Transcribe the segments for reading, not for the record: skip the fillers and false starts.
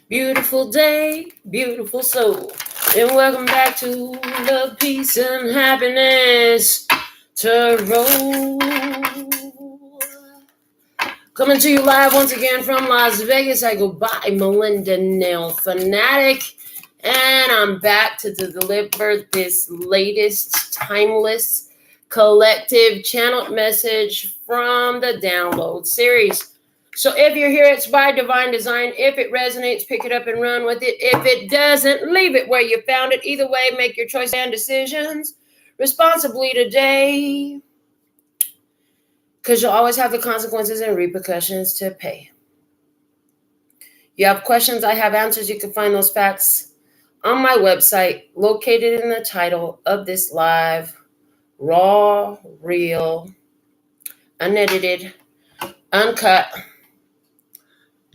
Beautiful day, beautiful soul. And welcome back to Love, Peace, and Happiness Tarot. Coming to you live once again from Las Vegas. I go by Melinda NailFanatic. And I'm back to deliver this latest timeless collective channeled message from the download series. So if you're here, it's by divine design. If it resonates, pick it up and run with it. If it doesn't, leave it where you found it. Either way, make your choice and decisions responsibly today, because you'll always have the consequences and repercussions to pay. You have questions, I have answers. You can find those facts on my website, located in the title of this live, raw, real, unedited, uncut,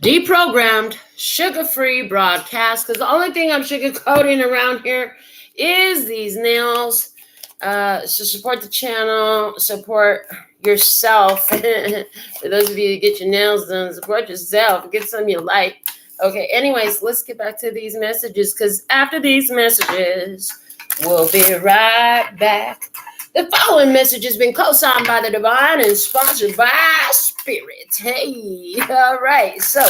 deprogrammed, sugar-free broadcast, because the only thing I'm sugarcoating around here is these nails. So support the channel, support yourself. For those of you who get your nails done, support yourself. Get some you like. Okay, anyways, let's get back to these messages, because after these messages, we'll be right back. The following message has been co-signed by the divine and sponsored by Spirit. Hey, all right. So,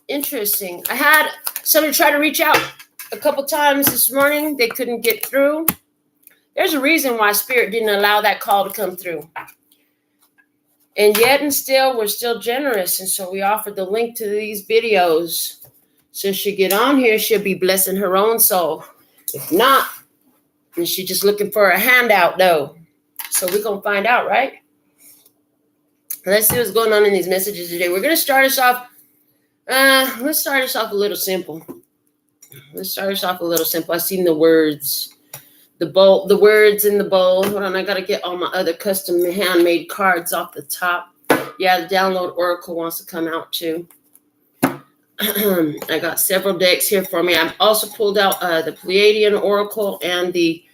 interesting. I had somebody try to reach out a couple times this morning. They couldn't get through. There's a reason why Spirit didn't allow that call to come through. And yet and still, we're still generous. And so we offered the link to these videos. So she get on here, she'll be blessing her own soul. If not, then she's just looking for a handout, though. So we're going to find out, right? Let's see what's going on in these messages today. We're going to start us off. Let's start us off a little simple. I seen the words. The words in the bowl. Hold on, I got to get all my other custom handmade cards off the top. Yeah, the download oracle wants to come out, too. I got several decks here for me. I've also pulled out the Pleiadian Oracle and the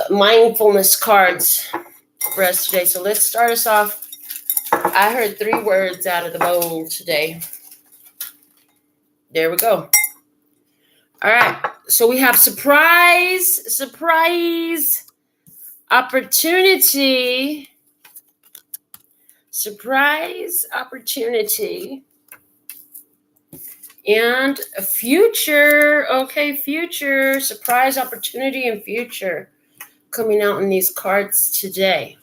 mindfulness cards for us today. So let's start us off. I heard 3 words out of the bowl today. There we go. All right. So we have surprise, opportunity, and a future. Okay, future, surprise, opportunity, and future coming out in these cards today.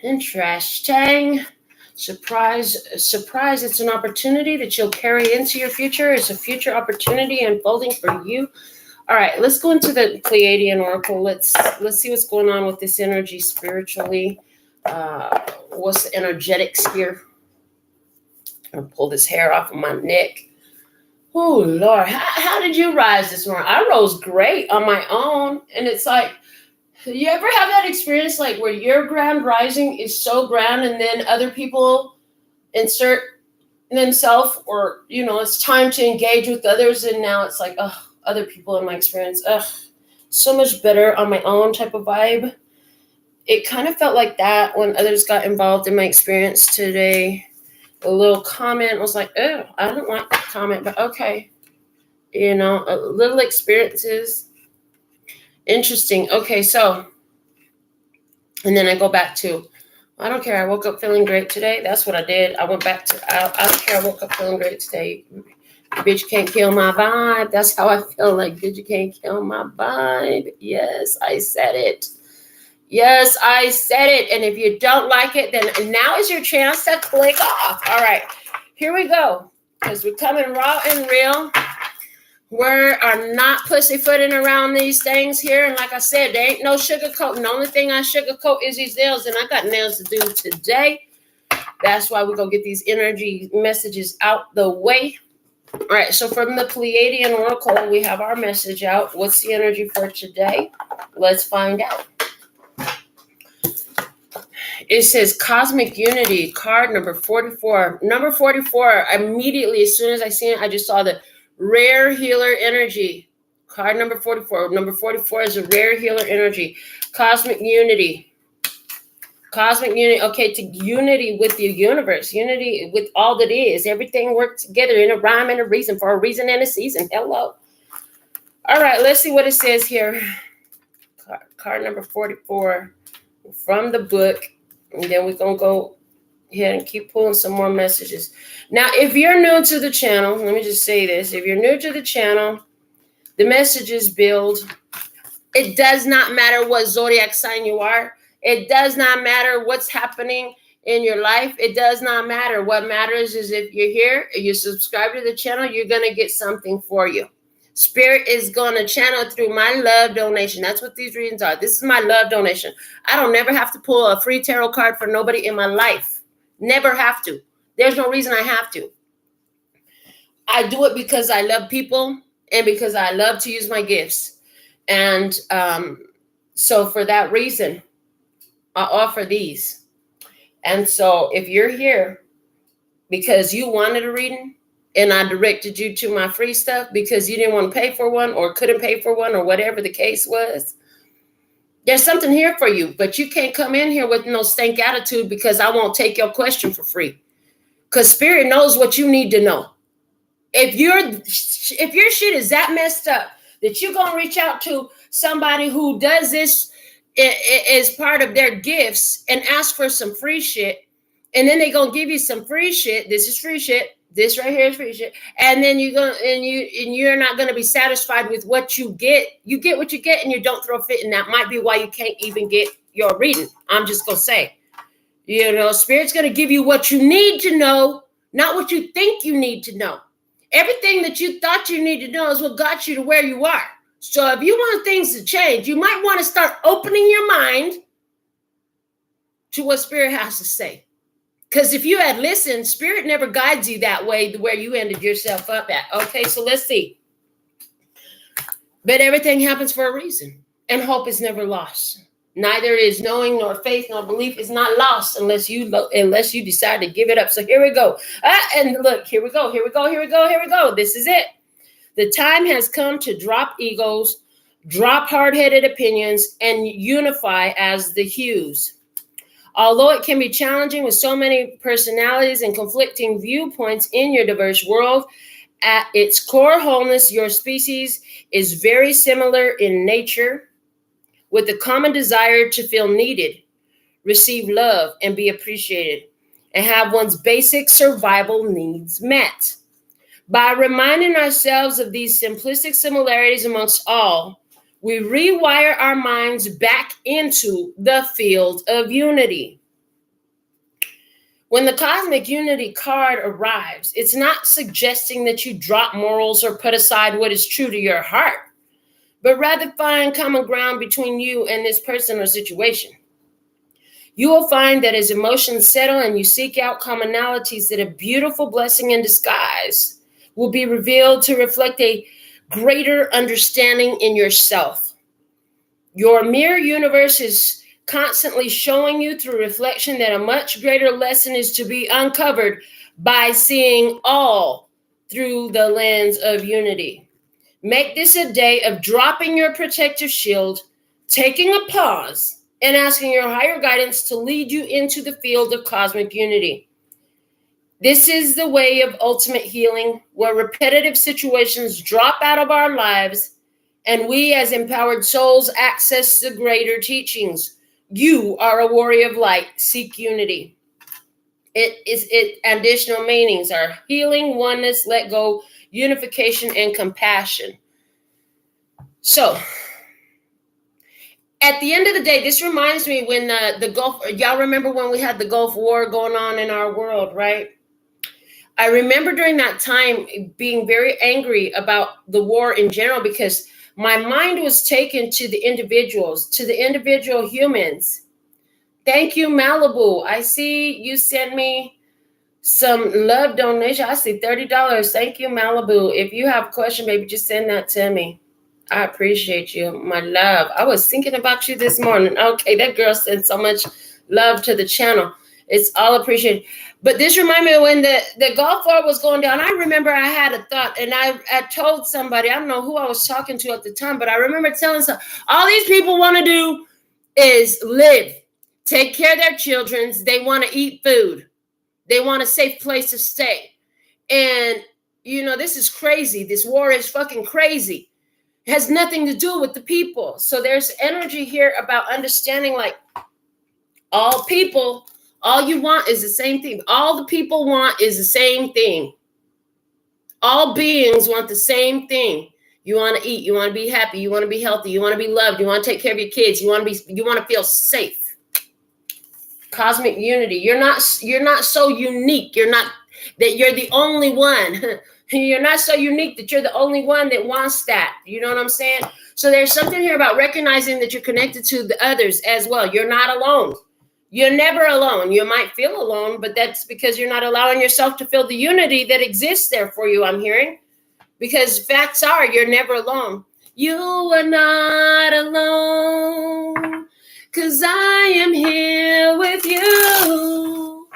Interesting. Surprise. It's an opportunity that you'll carry into your future. It's a future opportunity unfolding for you. All right, let's go into the Pleiadian Oracle. Let's see what's going on with this energy spiritually. What's the energetics here? I'm gonna pull this hair off of my neck. Oh, Lord. How did you rise this morning? I rose great on my own. And it's like, you ever have that experience like where your grand rising is so grand and then other people insert themselves, or, it's time to engage with others. And now it's like, other people in my experience, so much better on my own type of vibe. It kind of felt like that when others got involved in my experience today. A little comment was like, oh, I don't like that comment, but okay. Little experiences. Interesting. Okay, so, and then I go back to, I don't care. I woke up feeling great today. That's what I did. I went back to, I don't care. I woke up feeling great today. Bitch, you can't kill my vibe. That's how I feel like, bitch, you can't kill my vibe. Yes, I said it. And if you don't like it, then now is your chance to click off. All right, here we go. Because we're coming raw and real. We are not pussyfooting around these things here. And like I said, there ain't no sugarcoating. The only thing I sugarcoat is these nails. And I got nails to do today. That's why we're going to get these energy messages out the way. All right, so from the Pleiadian Oracle, we have our message out. What's the energy for today? Let's find out. It says Cosmic Unity, card number 44. Number 44, immediately, as soon as I seen it, I just saw the Rare Healer Energy. Card number 44. Number 44 is a Rare Healer Energy. Cosmic Unity. Cosmic unity, okay, to unity with the universe, unity with all that is. Everything works together in a rhyme and a reason, for a reason and a season. Hello. All right, let's see what it says here. Card number 44 from the book. And then we're going to go ahead and keep pulling some more messages. Now, if you're new to the channel, let me just say this. If you're new to the channel, the messages build. It does not matter what zodiac sign you are. It does not matter what's happening in your life. It does not matter. What matters is if you're here, you subscribe to the channel, you're going to get something for you. Spirit is going to channel through my love donation. That's what these readings are. This is my love donation. I don't never have to pull a free tarot card for nobody in my life. Never have to. There's no reason I have to. I do it because I love people and because I love to use my gifts. And so for that reason, I offer these. And so if you're here because you wanted a reading and I directed you to my free stuff because you didn't want to pay for one or couldn't pay for one or whatever the case was, there's something here for you. But you can't come in here with no stank attitude because I won't take your question for free. Because Spirit knows what you need to know. If your shit is that messed up that you're going to reach out to somebody who does this as part of their gifts and ask for some free shit, and then they're going to give you some free shit. This is free shit. This right here is free shit. And then you're not going to be satisfied with what you get. You get what you get and you don't throw a fit. And that might be why you can't even get your reading. I'm just going to say, Spirit's going to give you what you need to know, not what you think you need to know. Everything that you thought you need to know is what got you to where you are. So if you want things to change, you might want to start opening your mind to what Spirit has to say. Because if you had listened, Spirit never guides you that way to where you ended yourself up at. Okay, so let's see. But everything happens for a reason. And hope is never lost. Neither is knowing nor faith nor belief is not lost unless you decide to give it up. So here we go. And look, here we go. This is it. The time has come to drop egos, drop hard-headed opinions, and unify as the hues. Although it can be challenging with so many personalities and conflicting viewpoints in your diverse world, at its core wholeness, your species is very similar in nature, with the common desire to feel needed, receive love, and be appreciated, and have one's basic survival needs met. By reminding ourselves of these simplistic similarities amongst all, we rewire our minds back into the field of unity. When the Cosmic Unity card arrives, it's not suggesting that you drop morals or put aside what is true to your heart, but rather find common ground between you and this person or situation. You will find that as emotions settle and you seek out commonalities, that a beautiful blessing in disguise will be revealed to reflect a greater understanding in yourself. Your mirror universe is constantly showing you through reflection that a much greater lesson is to be uncovered by seeing all through the lens of unity. Make this a day of dropping your protective shield, taking a pause, and asking your higher guidance to lead you into the field of cosmic unity. This is the way of ultimate healing, where repetitive situations drop out of our lives, and we as empowered souls access the greater teachings. You are a warrior of light. Seek unity. Additional meanings are healing, oneness, let go, unification, and compassion. So, at the end of the day, this reminds me when the Gulf, y'all remember when we had the Gulf War going on in our world, right? I remember during that time being very angry about the war in general because my mind was taken to the individuals, to the individual humans. Thank you, Malibu. I see you sent me some love donation. I see $30. Thank you, Malibu. If you have a question, baby, just send that to me. I appreciate you, my love. I was thinking about you this morning. Okay, that girl sent so much love to the channel. It's all appreciated. But this reminded me of when the Gulf War was going down. I remember I had a thought, and I told somebody, I don't know who I was talking to at the time, but I remember telling some, all these people want to do is live. take care of their children. They want to eat food. They want a safe place to stay. And, this is crazy. This war is fucking crazy. It has nothing to do with the people. So there's energy here about understanding, like, all people, all you want is the same thing. All the people want is the same thing. All beings want the same thing. You want to eat. You want to be happy. You want to be healthy. You want to be loved. You want to take care of your kids. You want to feel safe. Cosmic unity. You're not so unique. You're not that you're the only one. You're not so unique that you're the only one that wants that. You know what I'm saying? So there's something here about recognizing that you're connected to the others as well. You're not alone. You're never alone. You might feel alone, but that's because you're not allowing yourself to feel the unity that exists there for you, I'm hearing. Because facts are, you're never alone. You are not alone, because I am here with you.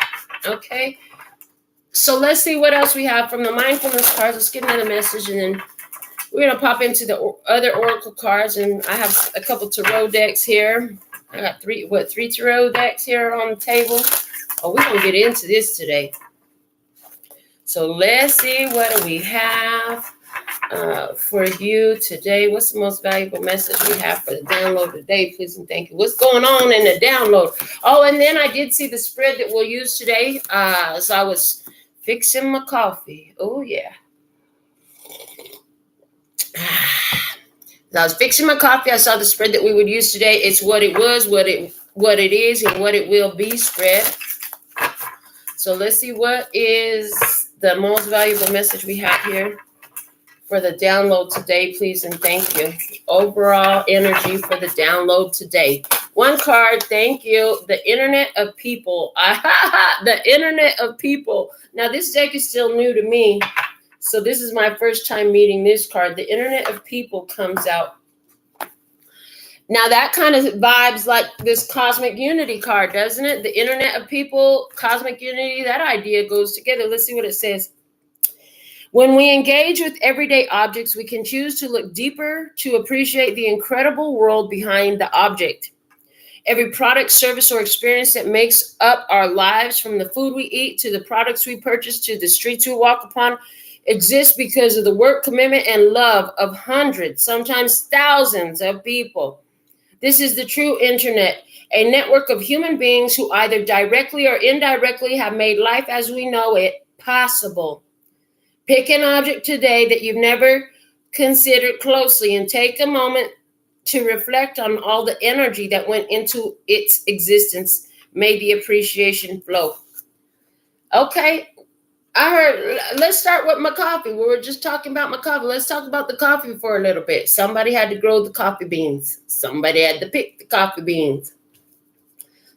Okay. So let's see what else we have from the mindfulness cards. Let's get another message, and then we're going to pop into the other oracle cards. And I have a couple tarot decks here. I got three tarot decks here on the table. Oh, we're going to get into this today. So let's see, what do we have for you today? What's the most valuable message we have for the download today? Please and thank you. What's going on in the download? Oh, and then I did see the spread that we'll use today as I was fixing my coffee. Oh, yeah. As I was fixing my coffee, I saw the spread that we would use today. It's what it was, what it is, and what it will be spread. So let's see what is the most valuable message we have here for the download today, please and thank you. Overall energy for the download today. One card, thank you. The Internet of People. The Internet of People. Now, this deck is still new to me. So this is my first time meeting this card. The Internet of People comes out. Now that kind of vibes like this Cosmic Unity card, doesn't it? The Internet of People, Cosmic Unity, that idea goes together. Let's see what it says. When we engage with everyday objects, we can choose to look deeper to appreciate the incredible world behind the object. Every product, service, or experience that makes up our lives, from the food we eat to the products we purchase to the streets we walk upon, exists because of the work, commitment, and love of hundreds, sometimes thousands of people. This is the true internet, a network of human beings who either directly or indirectly have made life as we know it possible. Pick an object today that you've never considered closely and take a moment to reflect on all the energy that went into its existence. May the appreciation flow. Okay. I heard, let's start with my coffee. We were just talking about my coffee. Let's talk about the coffee for a little bit. Somebody had to grow the coffee beans. Somebody had to pick the coffee beans.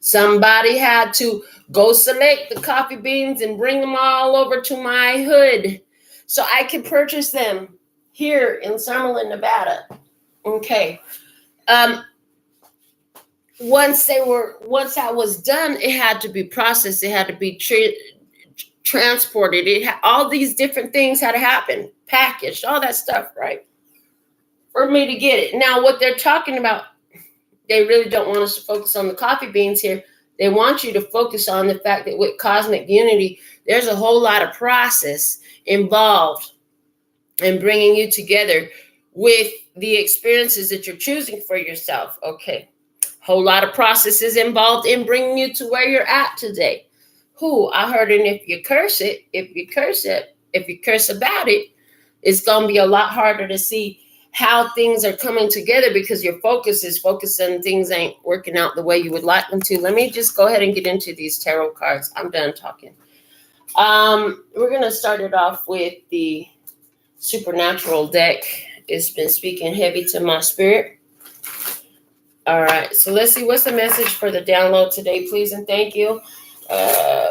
Somebody had to go select the coffee beans and bring them all over to my hood so I can purchase them here in Summerlin, Nevada. Okay. Once that was done, it had to be processed. It had to be transported. All these different things had to happen, packaged, all that stuff, right? For me to get it. Now, what they're talking about, they really don't want us to focus on the coffee beans here. They want you to focus on the fact that with Cosmic Unity, there's a whole lot of process involved in bringing you together with the experiences that you're choosing for yourself. Okay. Whole lot of processes involved in bringing you to where you're at today. I heard, and if you curse about it, it's going to be a lot harder to see how things are coming together because your focus is focused on things ain't working out the way you would like them to. Let me just go ahead and get into these tarot cards. I'm done talking. We're going to start it off with the Supernatural deck. It's been speaking heavy to my spirit. All right, so let's see what's the message for the download today, please and thank you.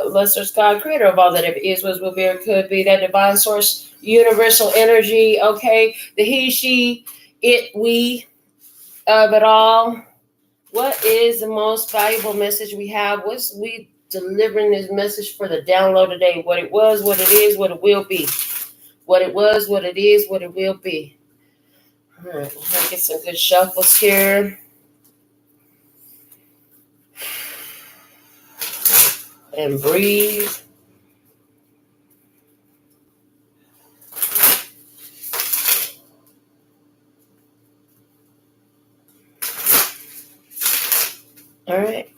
Lesser God, creator of all that ever is, was, will be, or could be, that divine source, universal energy, okay? The he, she, it, we of it all. What is the most valuable message we have? What's we delivering this message for the download today? What it was, what it is, what it will be. What it was, what it is, what it will be. All right, we'll get some good shuffles here. and breathe. All right.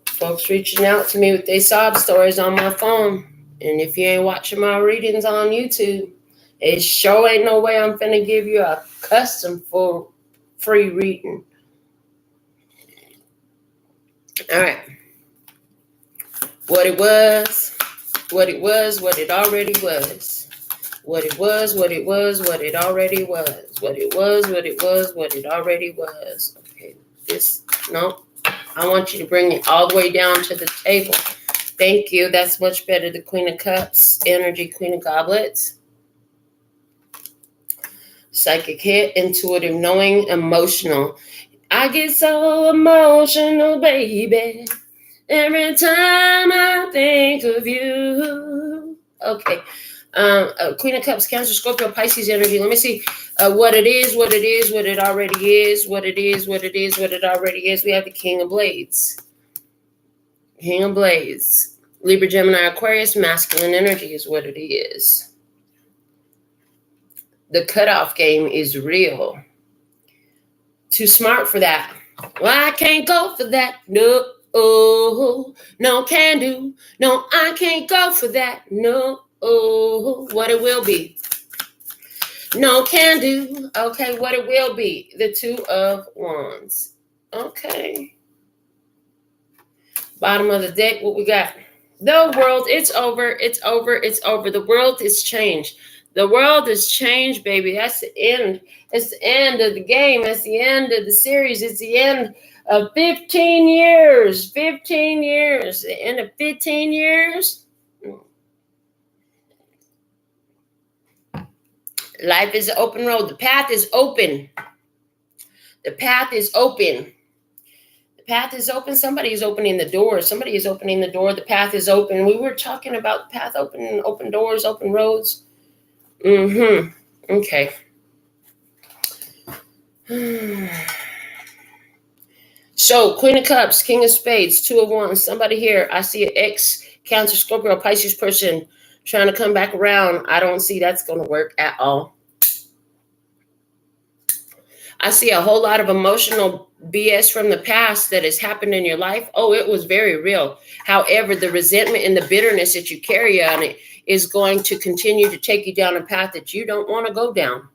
Folks reaching out to me with their sob stories on my phone. And if you ain't watching my readings on YouTube, it sure ain't no way I'm finna give you a custom full free reading. All right. What it was, what it was, what it already was. What it was, what it was, what it already was. What it was, what it was, what it already was. Okay, no. I want you to bring it all the way down to the table. Thank you. That's much better. The Queen of Cups, energy, Queen of Goblets. Psychic hit, intuitive knowing, emotional. I get so emotional, baby, every time I think of you. Okay. Queen of Cups, Cancer, Scorpio, Pisces energy. Let me see what it is, what it is, what it already is, what it is, what it is, what it already is. We have the King of Blades. King of Blades. Libra, Gemini, Aquarius, masculine energy is what it is. The cutoff game is real. Too smart for that. Well, I can't go for that. No, no can do. No, I can't go for that. No, what it will be. No can do. Okay, what it will be. The Two of Wands. Okay. Bottom of the deck, what we got? The world, it's over, it's over, it's over. The world is changed. The world has changed, baby. That's the end. It's the end of the game. It's the end of the series. It's the end of 15 years. 15 years. The end of 15 years. Life is an open road. The path is open. The path is open. The path is open. Somebody is opening the door. Somebody is opening the door. The path is open. We were talking about the path open, open doors, open roads. Okay. So, Queen of Cups, King of Spades, Two of Wands. Somebody here, I see an ex-Cancer, Scorpio, Pisces person trying to come back around. I don't see that's going to work at all. I see a whole lot of emotional BS from the past that has happened in your life. Oh, it was very real. However, the resentment and the bitterness that you carry on it is going to continue to take you down a path that you don't want to go down.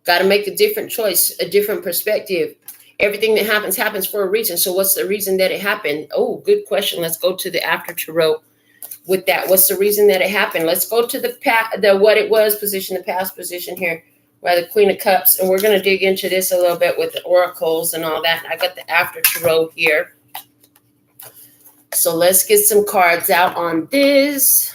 Got to make a different choice, a different perspective. Everything that happens, happens for a reason. So what's the reason that it happened? Oh, good question. Let's go to the LPHtarot with that. What's the reason that it happened? Let's go to the what it was position, the past position here, by the Queen of Cups. And we're going to dig into this a little bit with the oracles and all that. I got the LPHtarot here. So let's get some cards out on this.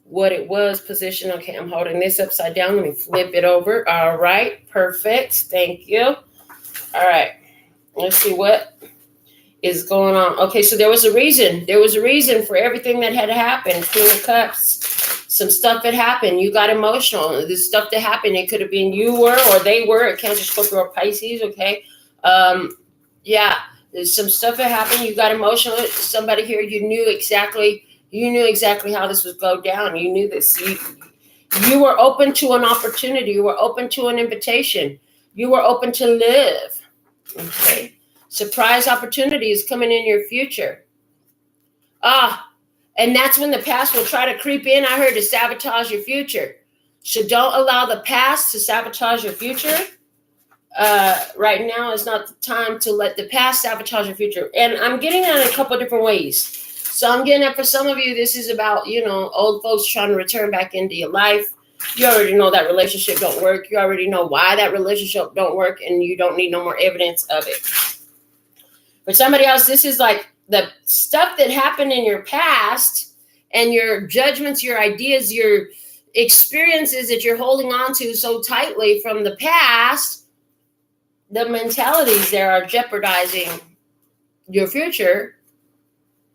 What it was position. Okay, I'm holding this upside down. Let me flip it over. All right, perfect. Thank you. All right, let's see what is going on. Okay, so there was a reason. There was a reason for everything that had happened. Queen of Cups. Some stuff that happened. You got emotional. This stuff that happened, it could have been you were or they were a Cancer, Scorpio, or Pisces. Okay, yeah. There's some stuff that happened. You got emotional. Somebody here, you knew exactly how this would go down. You knew this. You were open to an opportunity. You were open to an invitation. You were open to live. Okay. Surprise opportunities coming in your future. And that's when the past will try to creep in. I heard to sabotage your future. So don't allow the past to sabotage your future. Right now is not the time to let the past sabotage your future. And I'm getting at it a couple of different ways. So I'm getting at, for some of you, this is about, old folks trying to return back into your life. You already know that relationship don't work. You already know why that relationship don't work, and you don't need no more evidence of it. For somebody else, this is like the stuff that happened in your past and your judgments, your ideas, your experiences that you're holding on to so tightly from the past. The mentalities there are jeopardizing your future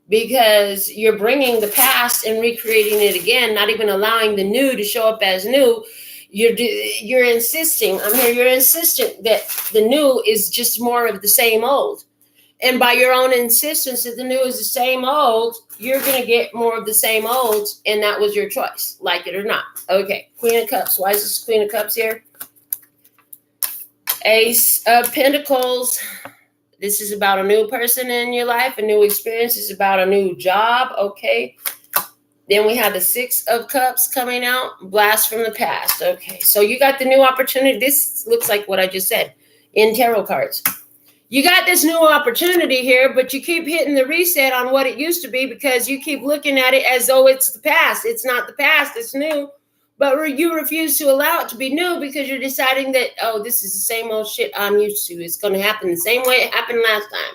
because you're bringing the past and recreating it again, not even allowing the new to show up as new. You're insisting. I'm here. You're insistent that the new is just more of the same old. And by your own insistence that the new is the same old, you're going to get more of the same old. And that was your choice, like it or not. Okay, Queen of Cups. Why is this Queen of Cups here? Ace of Pentacles. This is about a new person in your life, a new experience. It's about a new job, okay? Then we have the Six of Cups coming out. Blast from the past. Okay, so you got the new opportunity. This looks like what I just said in tarot cards. You got this new opportunity here, but you keep hitting the reset on what it used to be because you keep looking at it as though it's the past. It's not the past, it's new. But you refuse to allow it to be new because you're deciding that, oh, this is the same old shit I'm used to. It's going to happen the same way it happened last time.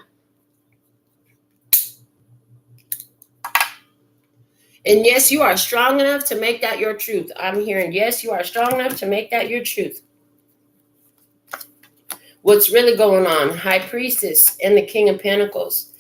And yes, you are strong enough to make that your truth. I'm hearing, yes, you are strong enough to make that your truth. What's really going on? High Priestess and the King of Pentacles.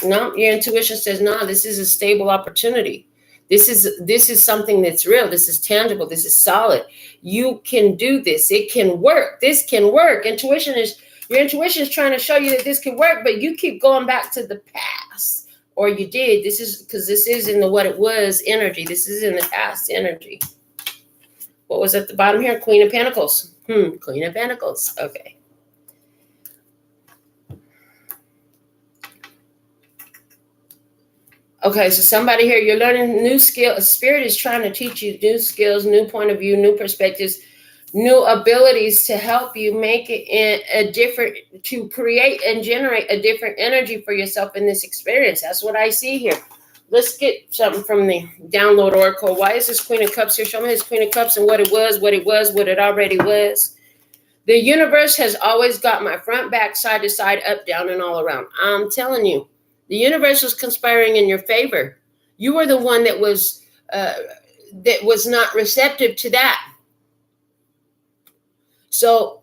No, your intuition says, no, this is a stable opportunity. This is something that's real. This is tangible. This is solid. You can do this. It can work. This can work. Your intuition is trying to show you that this can work, but you keep going back to the past. Or you did. This is in the what it was energy. This is in the past energy. What was at the bottom here? Queen of Pentacles. Queen of Pentacles. Okay. Okay, so somebody here, you're learning new skill. Spirit is trying to teach you new skills, new point of view, new perspectives, new abilities to help you make it to create and generate a different energy for yourself in this experience. That's what I see here. Let's get something from the download oracle. Why is this Queen of Cups here? Show me this Queen of Cups and what it already was. The universe has always got my front, back, side to side, up, down, and all around. I'm telling you. The universe was conspiring in your favor. You were the one that was not receptive to that. So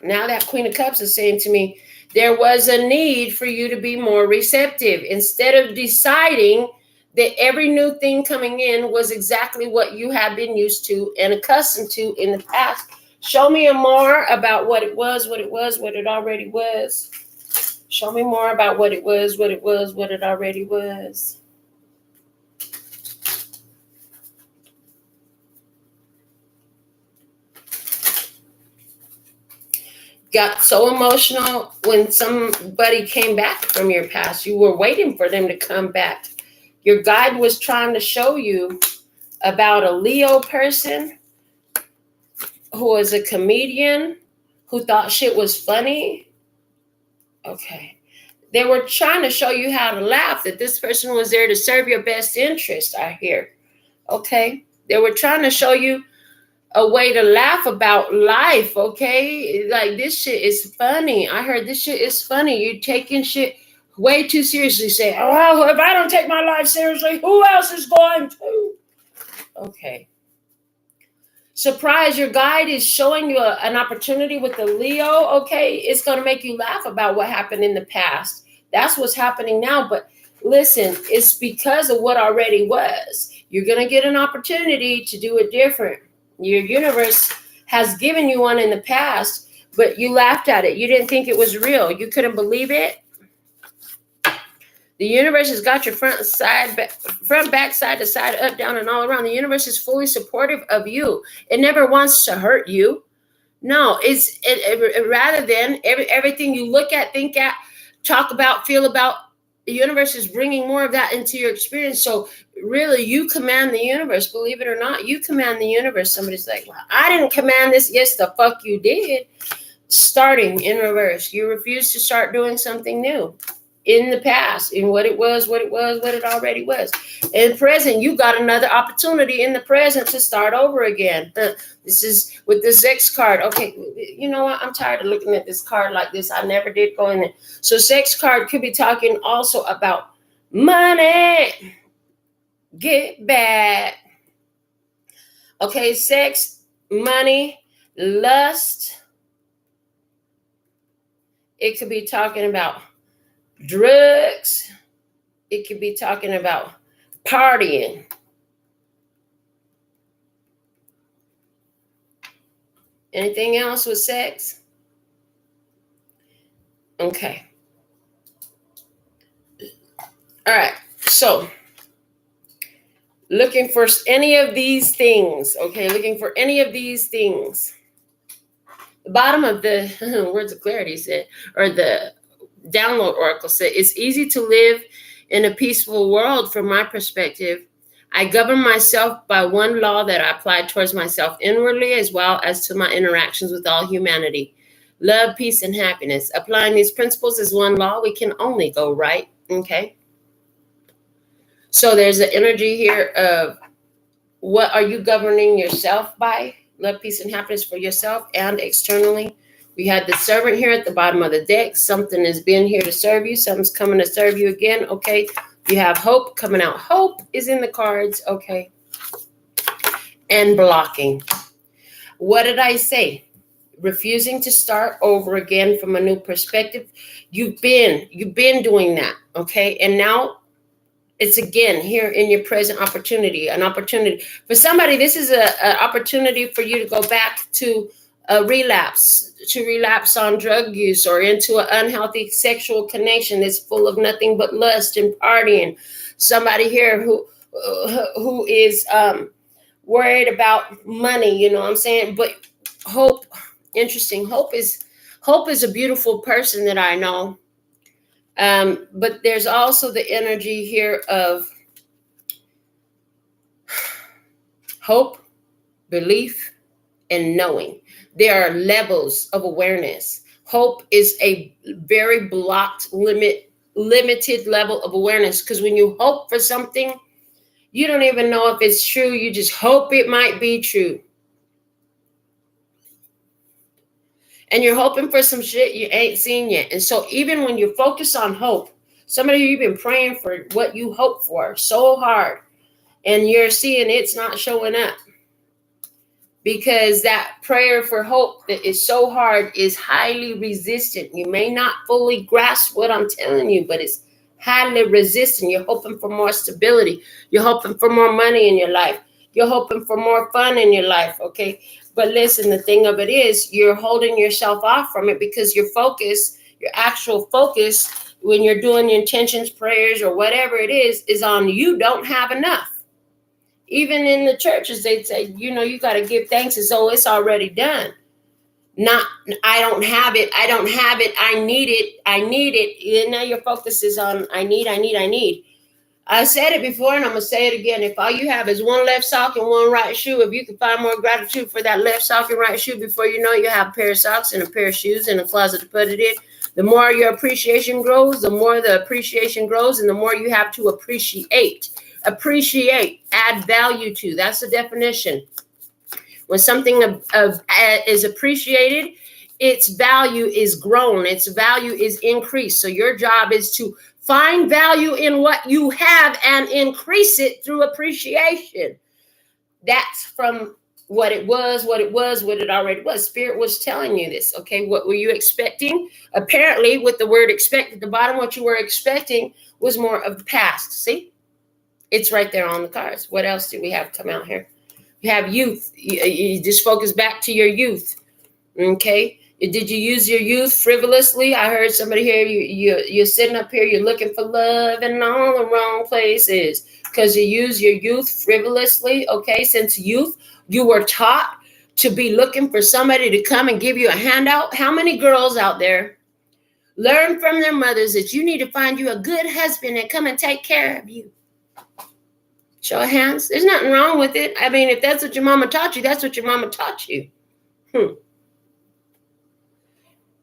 now that Queen of Cups is saying to me, there was a need for you to be more receptive. Instead of deciding that every new thing coming in was exactly what you have been used to and accustomed to in the past. Show me more about what it already was. Show me more about what it already was. Got so emotional when somebody came back from your past. You were waiting for them to come back. Your guide was trying to show you about a Leo person who was a comedian who thought shit was funny. Okay. They were trying to show you how to laugh, that this person was there to serve your best interest, I hear. Okay. They were trying to show you a way to laugh about life, okay? Like, this shit is funny. I heard this shit is funny. You're taking shit way too seriously. Say, oh, well, if I don't take my life seriously, who else is going to? Okay. Surprise, your guide is showing you an opportunity with the Leo, okay? It's going to make you laugh about what happened in the past. That's what's happening now. But listen, it's because of what already was. You're going to get an opportunity to do it different. Your universe has given you one in the past, but you laughed at it. You didn't think it was real. You couldn't believe it. The universe has got your front, back, side to side, up, down, and all around. The universe is fully supportive of you. It never wants to hurt you. No, rather than everything you look at, think at, talk about, feel about, the universe is bringing more of that into your experience. So really, you command the universe. Believe it or not, you command the universe. Somebody's like, well, I didn't command this. Yes, the fuck you did. Starting in reverse. You refuse to start doing something new. In the past, in what it already was. In present, you got another opportunity in the present to start over again. This is with the sex card. Okay, you know what? I'm tired of looking at this card like this. I never did go in there. So sex card could be talking also about money. Get back. Okay, sex, money, lust. It could be talking about drugs. It could be talking about partying. Anything else with sex? Okay. All right. So looking for any of these things. Okay. Looking for any of these things. The bottom of the words of clarity said, or the download oracle said, it's easy to live in a peaceful world from my perspective. I govern myself by one law that I apply towards myself inwardly as well as to my interactions with all humanity. Love, peace, and happiness. Applying these principles as one law, we can only go right. Okay. So there's an energy here of what are you governing yourself by? Love, peace, and happiness for yourself and externally. We had the servant here at the bottom of the deck. Something has been here to serve you. Something's coming to serve you again. Okay. You have hope coming out. Hope is in the cards. Okay. And blocking. What did I say? Refusing to start over again from a new perspective. You've been doing that. Okay. And now it's again here in your present opportunity, an opportunity for somebody. This is an opportunity for you to go back to a relapse on drug use or into an unhealthy sexual connection that's full of nothing but lust and partying. Somebody here who is worried about money, you know what I'm saying? But hope, interesting. Hope is a beautiful person that I know. But there's also the energy here of hope, belief, and knowing. There are levels of awareness. Hope is a very blocked, limited level of awareness, because when you hope for something, you don't even know if it's true. You just hope it might be true. And you're hoping for some shit you ain't seen yet. And so even when you focus on hope, somebody you've been praying for what you hope for so hard, and you're seeing it's not showing up. Because that prayer for hope that is so hard is highly resistant. You may not fully grasp what I'm telling you, but it's highly resistant. You're hoping for more stability. You're hoping for more money in your life. You're hoping for more fun in your life, okay? But listen, the thing of it is you're holding yourself off from it because your focus, your actual focus, when you're doing your intentions, prayers, or whatever it is on you don't have enough. Even in the churches, they'd say, you know, you got to give thanks as though it's already done. Not, I don't have it. I don't have it. I need it. I need it. And now your focus is on, I need. I said it before and I'm going to say it again. If all you have is one left sock and one right shoe, if you can find more gratitude for that left sock and right shoe, before you know it, you have a pair of socks and a pair of shoes and a closet to put it in. The more your appreciation grows, the more the appreciation grows, and the more you have to appreciate. Appreciate, add value to. That's the definition. When something is appreciated, its value is grown. Its value is increased. So your job is to find value in what you have and increase it through appreciation. That's from what it already was. Spirit was telling you this. Okay, what were you expecting? Apparently, with the word expect at the bottom, what you were expecting was more of the past. See? It's right there on the cards. What else do we have come out here? You have youth. You just focus back to your youth. Okay. Did you use your youth frivolously? I heard somebody here. You're sitting up here. You're looking for love in all the wrong places because you use your youth frivolously. Okay. Since youth, you were taught to be looking for somebody to come and give you a handout. How many girls out there learn from their mothers that you need to find you a good husband and come and take care of you? Show of hands. There's nothing wrong with it. I mean, if that's what your mama taught you, that's what your mama taught you.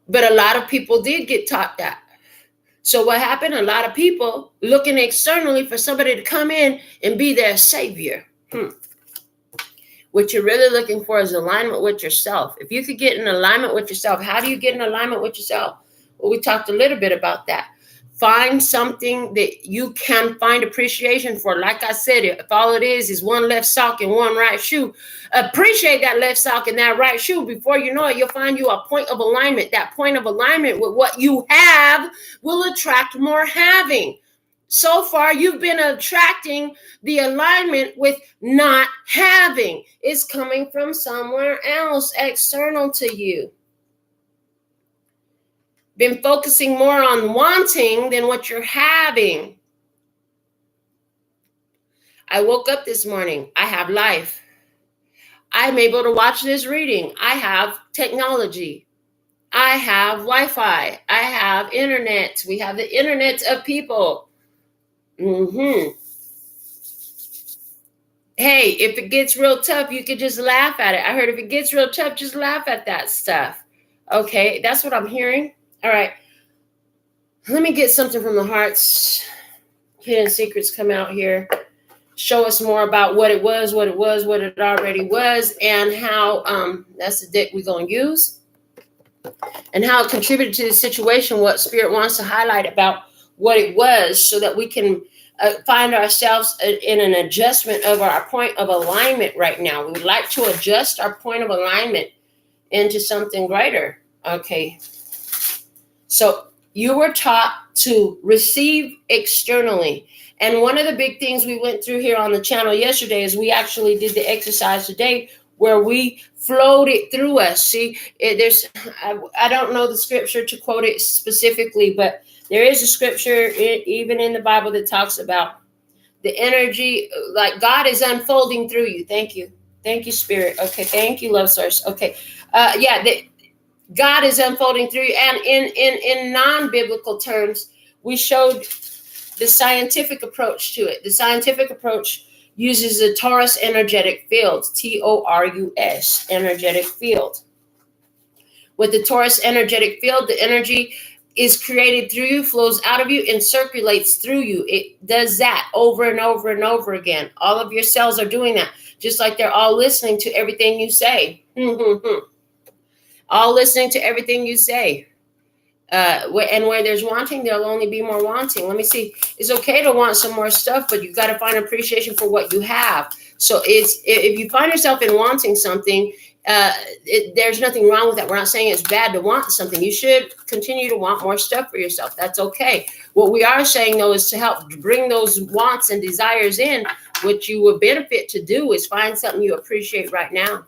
But a lot of people did get taught that. So what happened? A lot of people looking externally for somebody to come in and be their savior. What you're really looking for is alignment with yourself. If you could get in alignment with yourself, how do you get in alignment with yourself? Well, we talked a little bit about that. Find something that you can find appreciation for. Like I said, if all it is one left sock and one right shoe, appreciate that left sock and that right shoe. Before you know it, you'll find you a point of alignment. That point of alignment with what you have will attract more having. So far, you've been attracting the alignment with not having. It's coming from somewhere else, external to you. Been focusing more on wanting than what you're having. I woke up this morning. I have life. I'm able to watch this reading. I have technology. I have Wi-Fi. I have internet. We have the internet of people. Hey, if it gets real tough, you could just laugh at it. I heard if it gets real tough, just laugh at that stuff. Okay, that's what I'm hearing. All right. Let me get something from the hearts. Hidden secrets come out here. Show us more about what it was, what it already was, and how that's the deck we're going to use, and how it contributed to the situation, what Spirit wants to highlight about what it was, so that we can find ourselves in an adjustment of our point of alignment right now. We would like to adjust our point of alignment into something greater. Okay. So you were taught to receive externally. And one of the big things we went through here on the channel yesterday is we actually did the exercise today where we flowed it through us. See, I don't know the scripture to quote it specifically, but there is a scripture even in the Bible that talks about the energy, like God is unfolding through you. Thank you. Thank you, Spirit. Okay. Thank you, love source. Okay. God is unfolding through you. And in non-biblical terms, we showed the scientific approach to it. The scientific approach uses the Taurus energetic field, Taurus energetic field. With the Taurus energetic field, the energy is created through you, flows out of you, and circulates through you. It does that over and over and over again. All of your cells are doing that, just like they're all listening to everything you say. All listening to everything you say. And where there's wanting, there'll only be more wanting. Let me see. It's okay to want some more stuff, but you've got to find appreciation for what you have. So if you find yourself in wanting something, there's nothing wrong with that. We're not saying it's bad to want something. You should continue to want more stuff for yourself. That's okay. What we are saying, though, is to help bring those wants and desires in. What you would benefit to do is find something you appreciate right now.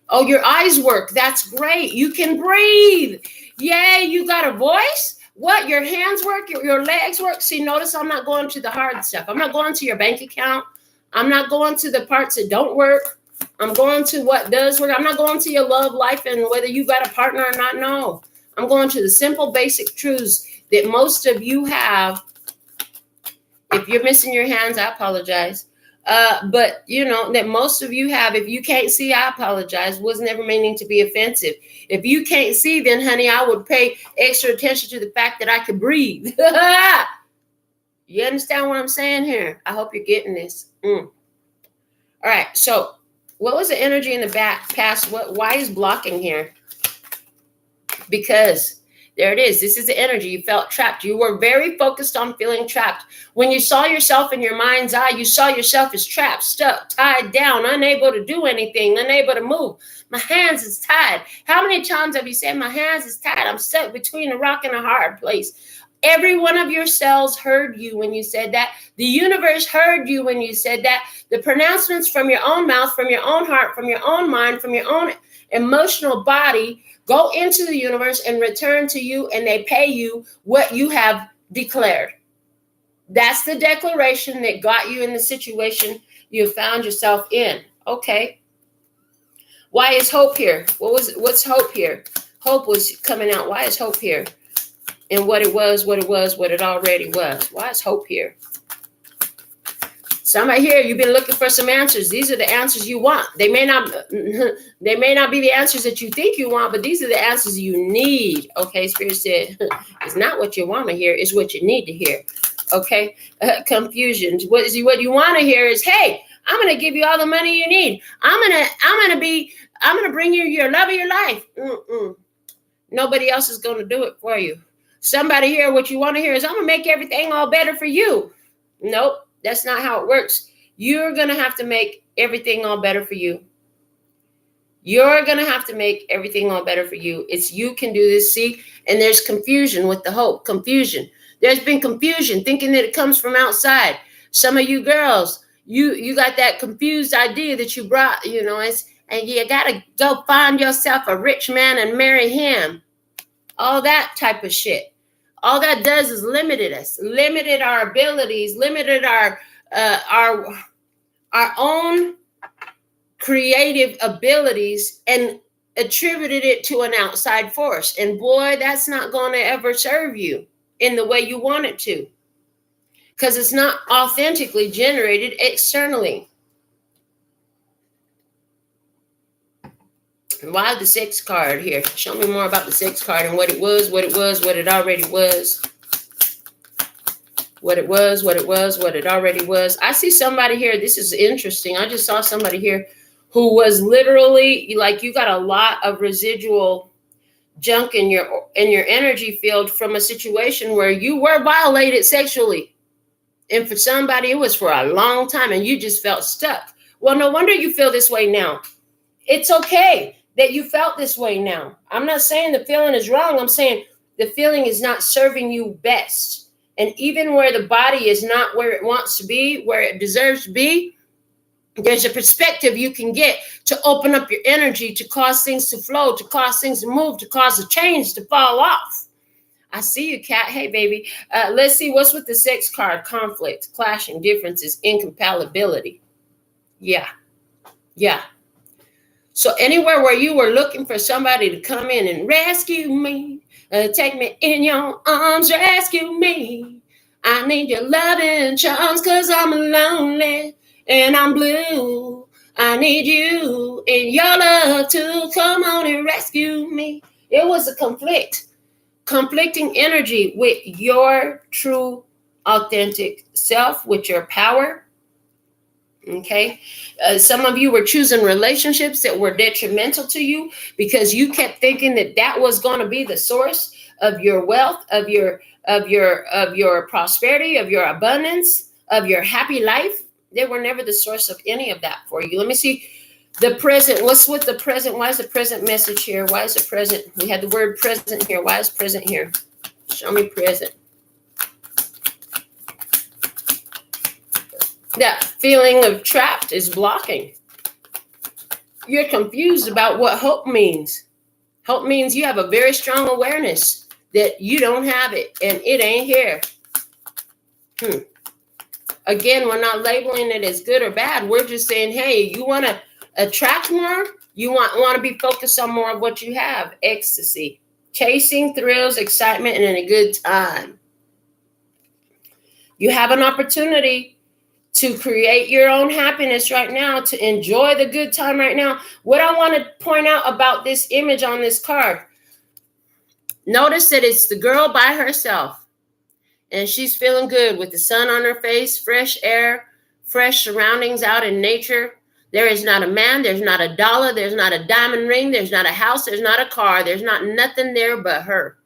Oh, your eyes work. That's great. You can breathe. Yay, you got a voice? What? Your hands work? Your legs work? See, notice I'm not going to the hard stuff. I'm not going to your bank account. I'm not going to the parts that don't work. I'm going to what does work. I'm not going to your love life and whether you got a partner or not. No, I'm going to the simple, basic truths that most of you have. If you're missing your hands, I apologize. But you know that most of you have. If you can't see, I apologize. Was never meaning to be offensive. If you can't see, then honey, I would pay extra attention to the fact that I could breathe. You understand what I'm saying here? I hope you're getting this. All right. So what was the energy in the back past? Why is blocking here? Because there it is. This is the energy. You felt trapped. You were very focused on feeling trapped. When you saw yourself in your mind's eye, you saw yourself as trapped, stuck, tied down, unable to do anything, unable to move. My hands is tied. How many times have you said, my hands is tied? I'm stuck between a rock and a hard place. Every one of your cells heard you when you said that. The universe heard you when you said that. The pronouncements from your own mouth, from your own heart, from your own mind, from your own emotional body go into the universe and return to you, and they pay you what you have declared. That's the declaration that got you in the situation you found yourself in. Okay. Why is hope here? What's hope here? Hope was coming out. Why is hope here? And what it already was. Why is hope here? Somebody here, you've been looking for some answers. These are the answers you want. They may not be the answers that you think you want, but these are the answers you need. Okay, Spirit said, it's not what you want to hear, it's what you need to hear. Okay, confusion. What you want to hear is, hey, I'm going to give you all the money you need. I'm going to bring you your love of your life. Nobody else is going to do it for you. Somebody here, what you want to hear is, I'm going to make everything all better for you. Nope. That's not how it works. You're going to have to make everything all better for you. You're going to have to make everything all better for you. It's you can do this. See, and there's confusion with the hope. Confusion. There's been confusion, thinking that it comes from outside. Some of you girls, you got that confused idea that you brought, and you got to go find yourself a rich man and marry him. All that type of shit. All that does is limited us, limited our abilities, limited our own creative abilities, and attributed it to an outside force. And boy, that's not going to ever serve you in the way you want it to, because it's not authentically generated externally. And why the 6 card here? Show me more about the 6 card and what it was, what it already was. What it already was. I see somebody here. This is interesting. I just saw somebody here who was literally, like, you got a lot of residual junk in your energy field from a situation where you were violated sexually. And for somebody, it was for a long time and you just felt stuck. Well, no wonder you feel this way now. It's okay that you felt this way now. I'm not saying the feeling is wrong. I'm saying the feeling is not serving you best. And even where the body is not where it wants to be, where it deserves to be, there's a perspective you can get to open up your energy, to cause things to flow, to cause things to move, to cause a change to fall off. I see you, Kat. Hey, baby. Let's see what's with the 6 card. Conflict, clashing, differences, incompatibility. Yeah. So anywhere where you were looking for somebody to come in and rescue me, take me in your arms, rescue me. I need your loving charms because I'm lonely and I'm blue. I need you and your love to come on and rescue me. It was a conflicting energy with your true, authentic self, with your power. Okay. Some of you were choosing relationships that were detrimental to you because you kept thinking that was going to be the source of your wealth, of your prosperity, of your abundance, of your happy life. They were never the source of any of that for you. Let me see the present. What's with the present? Why is the present message here? Why is the present? We had the word present here. Why is present here? Show me present. That feeling of trapped is blocking. You're confused about what hope means. Hope means you have a very strong awareness that you don't have it and it ain't here. Again, we're not labeling it as good or bad. We're just saying, hey, you want to attract more? You want to be focused on more of what you have. Ecstasy, chasing thrills, excitement, and a good time. You have an opportunity to create your own happiness right now, to enjoy the good time right now. What I want to point out about this image on this card, notice that it's the girl by herself, and she's feeling good with the sun on her face, fresh air, fresh surroundings out in nature. There is not a man, there's not a dollar, there's not a diamond ring, there's not a house, there's not a car, there's not nothing there but her.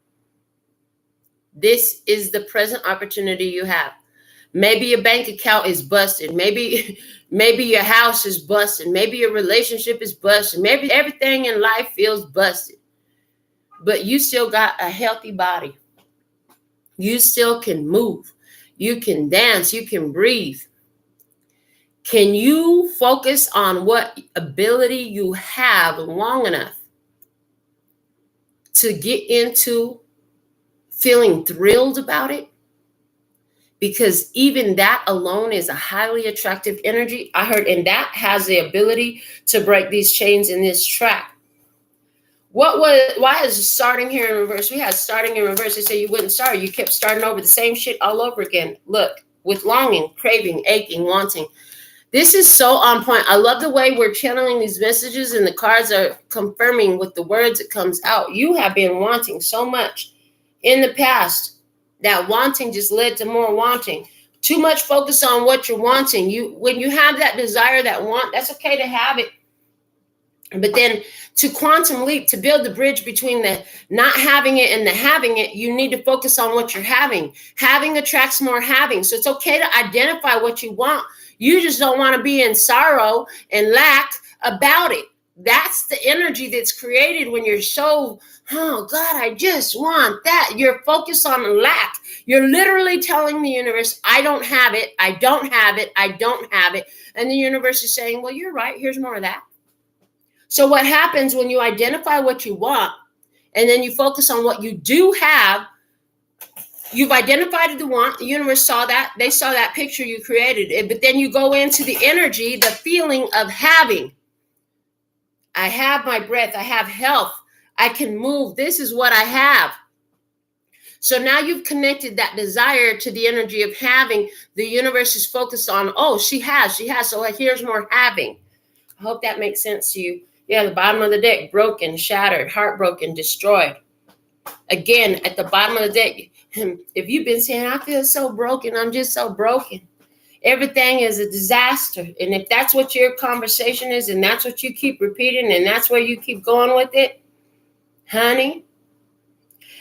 This is the present opportunity you have. Maybe your bank account is busted. Maybe your house is busted. Maybe your relationship is busted. Maybe everything in life feels busted. But you still got a healthy body. You still can move. You can dance. You can breathe. Can you focus on what ability you have long enough to get into feeling thrilled about it? Because even that alone is a highly attractive energy. I heard, and that has the ability to break these chains in this trap. Why is starting here in reverse? We had starting in reverse. They say you wouldn't start. You kept starting over the same shit all over again. Look, with longing, craving, aching, wanting. This is so on point. I love the way we're channeling these messages and the cards are confirming with the words that comes out. You have been wanting so much in the past. That wanting just led to more wanting. Too much focus on what you're wanting. When you have that desire, that want, that's okay to have it. But then to quantum leap, to build the bridge between the not having it and the having it, you need to focus on what you're having. Having attracts more having. So it's okay to identify what you want. You just don't want to be in sorrow and lack about it. That's the energy that's created when you're so, oh God, I just want that. You're focused on lack. You're literally telling the universe, I don't have it. I don't have it. I don't have it. And the universe is saying, well, you're right. Here's more of that. So what happens when you identify what you want and then you focus on what you do have? You've identified the want. The universe saw that. They saw that picture you created. But then you go into the energy, the feeling of having. I have my breath. I have health. I can move. This is what I have. So now you've connected that desire to the energy of having. The universe is focused on, oh, she has. So here's more having. I hope that makes sense to you. Yeah, the bottom of the deck, broken, shattered, heartbroken, destroyed. Again, at the bottom of the deck, if you've been saying, I feel so broken, I'm just so broken. Everything is a disaster. And if that's what your conversation is, and that's what you keep repeating, and that's where you keep going with it, honey.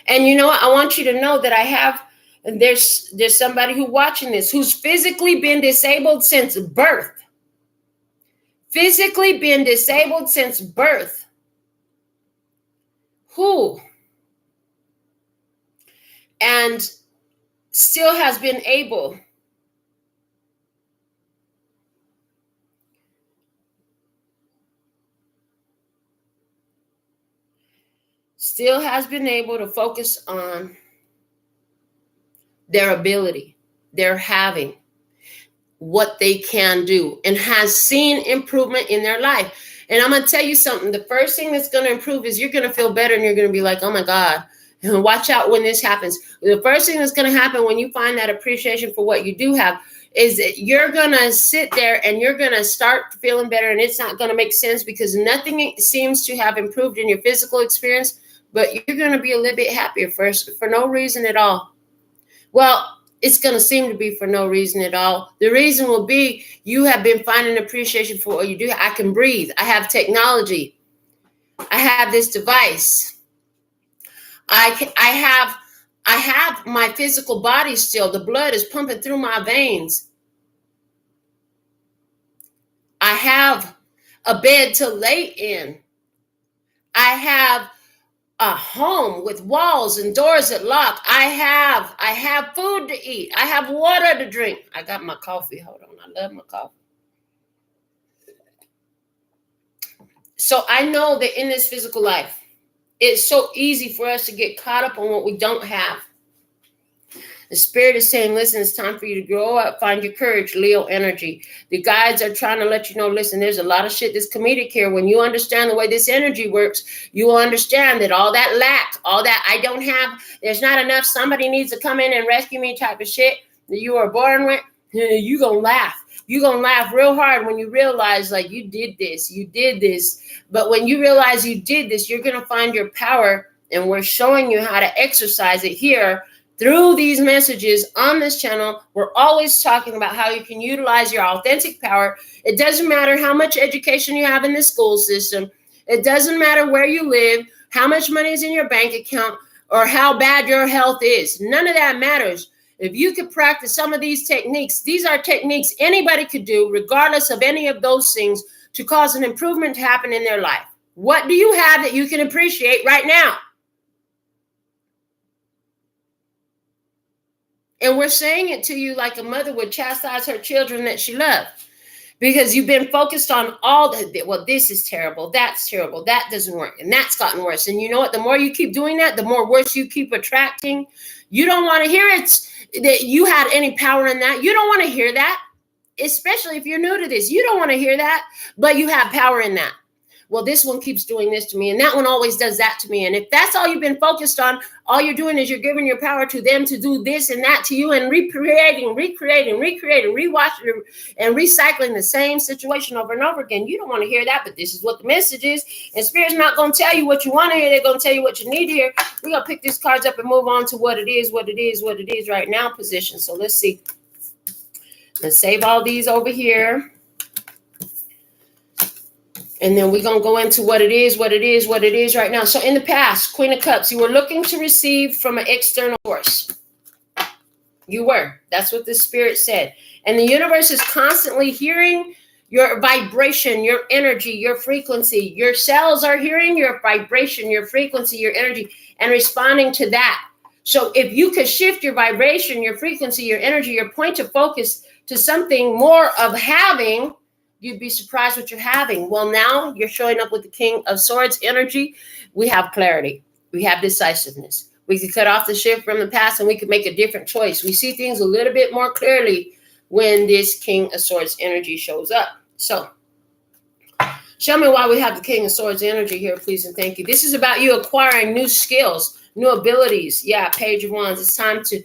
And you know what? I want you to know that there's somebody who's watching this who's physically been disabled since birth. Physically been disabled since birth. Who? And still has been able to focus on their ability, their having, what they can do, and has seen improvement in their life. And I'm going to tell you something. The first thing that's going to improve is you're going to feel better and you're going to be like, oh my God, and watch out when this happens. The first thing that's going to happen when you find that appreciation for what you do have is that you're going to sit there and you're going to start feeling better, and it's not going to make sense because nothing seems to have improved in your physical experience, but you're going to be a little bit happier first for no reason at all. Well, it's going to seem to be for no reason at all. The reason will be you have been finding appreciation for what you do. I can breathe. I have technology. I have this device. I have my physical body still. The blood is pumping through my veins. I have a bed to lay in. I have a home with walls and doors that lock. I have food to eat. I have water to drink. I got my coffee. Hold on. I love my coffee. So I know that in this physical life, it's so easy for us to get caught up on what we don't have. The spirit is saying, listen, it's time for you to grow up, find your courage, Leo energy. The guides are trying to let you know, listen, there's a lot of shit that's comedic here. When you understand the way this energy works, you will understand that all that lack, all that I don't have, there's not enough, somebody needs to come in and rescue me type of shit that you were born with, you're going to laugh. You're going to laugh real hard when you realize, like, you did this. But when you realize you did this, you're going to find your power, and we're showing you how to exercise it here. Through these messages on this channel, we're always talking about how you can utilize your authentic power. It doesn't matter how much education you have in the school system. It doesn't matter where you live, how much money is in your bank account, or how bad your health is. None of that matters. If you could practice some of these techniques, these are techniques anybody could do, regardless of any of those things, to cause an improvement to happen in their life. What do you have that you can appreciate right now? And we're saying it to you like a mother would chastise her children that she loved. Because you've been focused on all the, well, this is terrible, that's terrible, that doesn't work, and that's gotten worse. And you know what? The more you keep doing that, the more worse you keep attracting. You don't want to hear it, that you had any power in that. You don't want to hear that, especially if you're new to this. You don't want to hear that, but you have power in that. Well, this one keeps doing this to me, and that one always does that to me. And if that's all you've been focused on, all you're doing is you're giving your power to them to do this and that to you, and recreating, rewatching, and recycling the same situation over and over again. You don't want to hear that, but this is what the message is. And Spirit's not going to tell you what you want to hear. They're going to tell you what you need to hear. We're going to pick these cards up and move on to what it is right now position. So let's see. Let's save all these over here. And then we're going to go into what it is right now. So in the past, Queen of Cups, you were looking to receive from an external source. You were. That's what the Spirit said. And the universe is constantly hearing your vibration, your energy, your frequency. Your cells are hearing your vibration, your frequency, your energy, and responding to that. So if you could shift your vibration, your frequency, your energy, your point of focus to something more of having, you'd be surprised what you're having. Well, now you're showing up with the King of Swords energy. We have clarity. We have decisiveness. We could cut off the shift from the past and we could make a different choice. We see things a little bit more clearly when this King of Swords energy shows up. So show me why we have the King of Swords energy here, please and thank you. This is about you acquiring new skills, new abilities. Yeah, Page of Wands. It's time to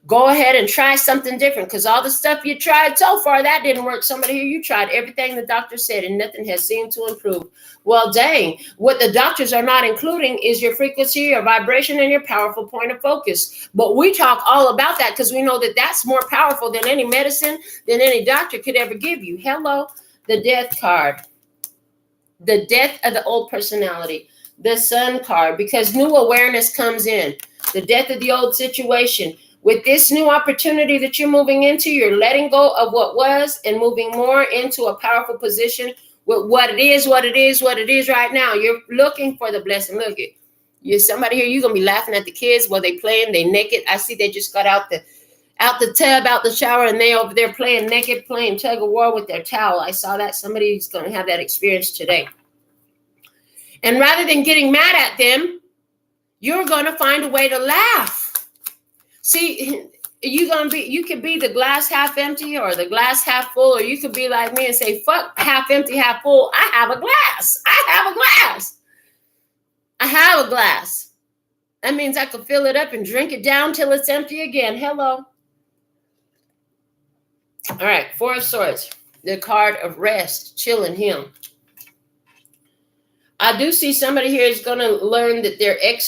go ahead and try something different, because all the stuff you tried so far, that didn't work. Somebody here, you tried everything the doctor said and nothing has seemed to improve. Well, dang, what the doctors are not including is your frequency, your vibration, and your powerful point of focus. But we talk all about that because we know that that's more powerful than any medicine, than any doctor could ever give you. Hello, the Death card. The death of the old personality. The Sun card, because new awareness comes in. The death of the old situation. With this new opportunity that you're moving into, you're letting go of what was and moving more into a powerful position with what it is right now. You're looking for the blessing. Look at you. Somebody here, you're going to be laughing at the kids while they playing. They naked. I see they just got out the tub, out the shower, and they over there playing naked, playing tug of war with their towel. I saw that. Somebody's going to have that experience today. And rather than getting mad at them, you're going to find a way to laugh. See, you could be the glass half empty or the glass half full, or you could be like me and say, fuck half empty, half full. I have a glass. That means I could fill it up and drink it down till it's empty again. Hello. All right, Four of Swords, the card of rest, chilling him. I do see somebody here is going to learn that their ex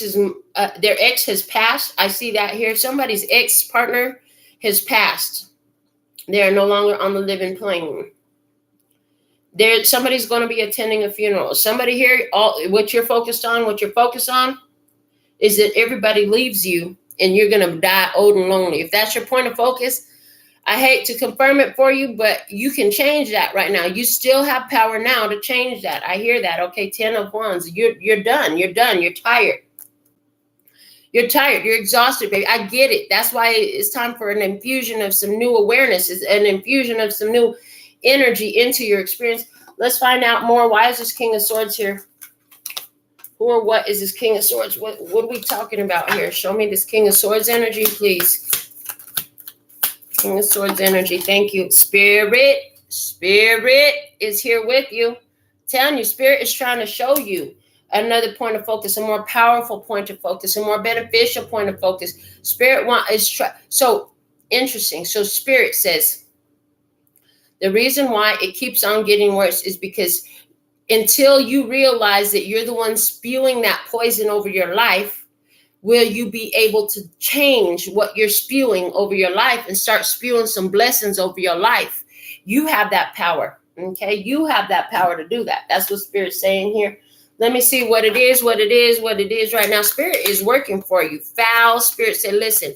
has passed. I see that here. Somebody's ex-partner has passed. They are no longer on the living plane. Somebody's going to be attending a funeral. Somebody here, what you're focused on is that everybody leaves you and you're going to die old and lonely. If that's your point of focus, I hate to confirm it for you, but you can change that right now. You still have power now to change that. I hear that. Okay, 10 of Wands. You're done. You're tired. You're tired. You're exhausted, baby. I get it. That's why it's time for an infusion of some new awareness, an infusion of some new energy into your experience. Let's find out more. Why is this King of Swords here? Who or what is this King of Swords? What are we talking about here? Show me this King of Swords energy, please. King of Swords energy. Thank you. Spirit is here with you. Telling you, Spirit is trying to show you another point of focus, a more powerful point of focus, a more beneficial point of focus. So interesting. So Spirit says the reason why it keeps on getting worse is because until you realize that you're the one spewing that poison over your life, will you be able to change what you're spewing over your life and start spewing some blessings over your life? You have that power, okay? You have that power to do that. That's what Spirit's saying here. Let me see what it is right now. Spirit is working for you. Foul. Spirit said, listen,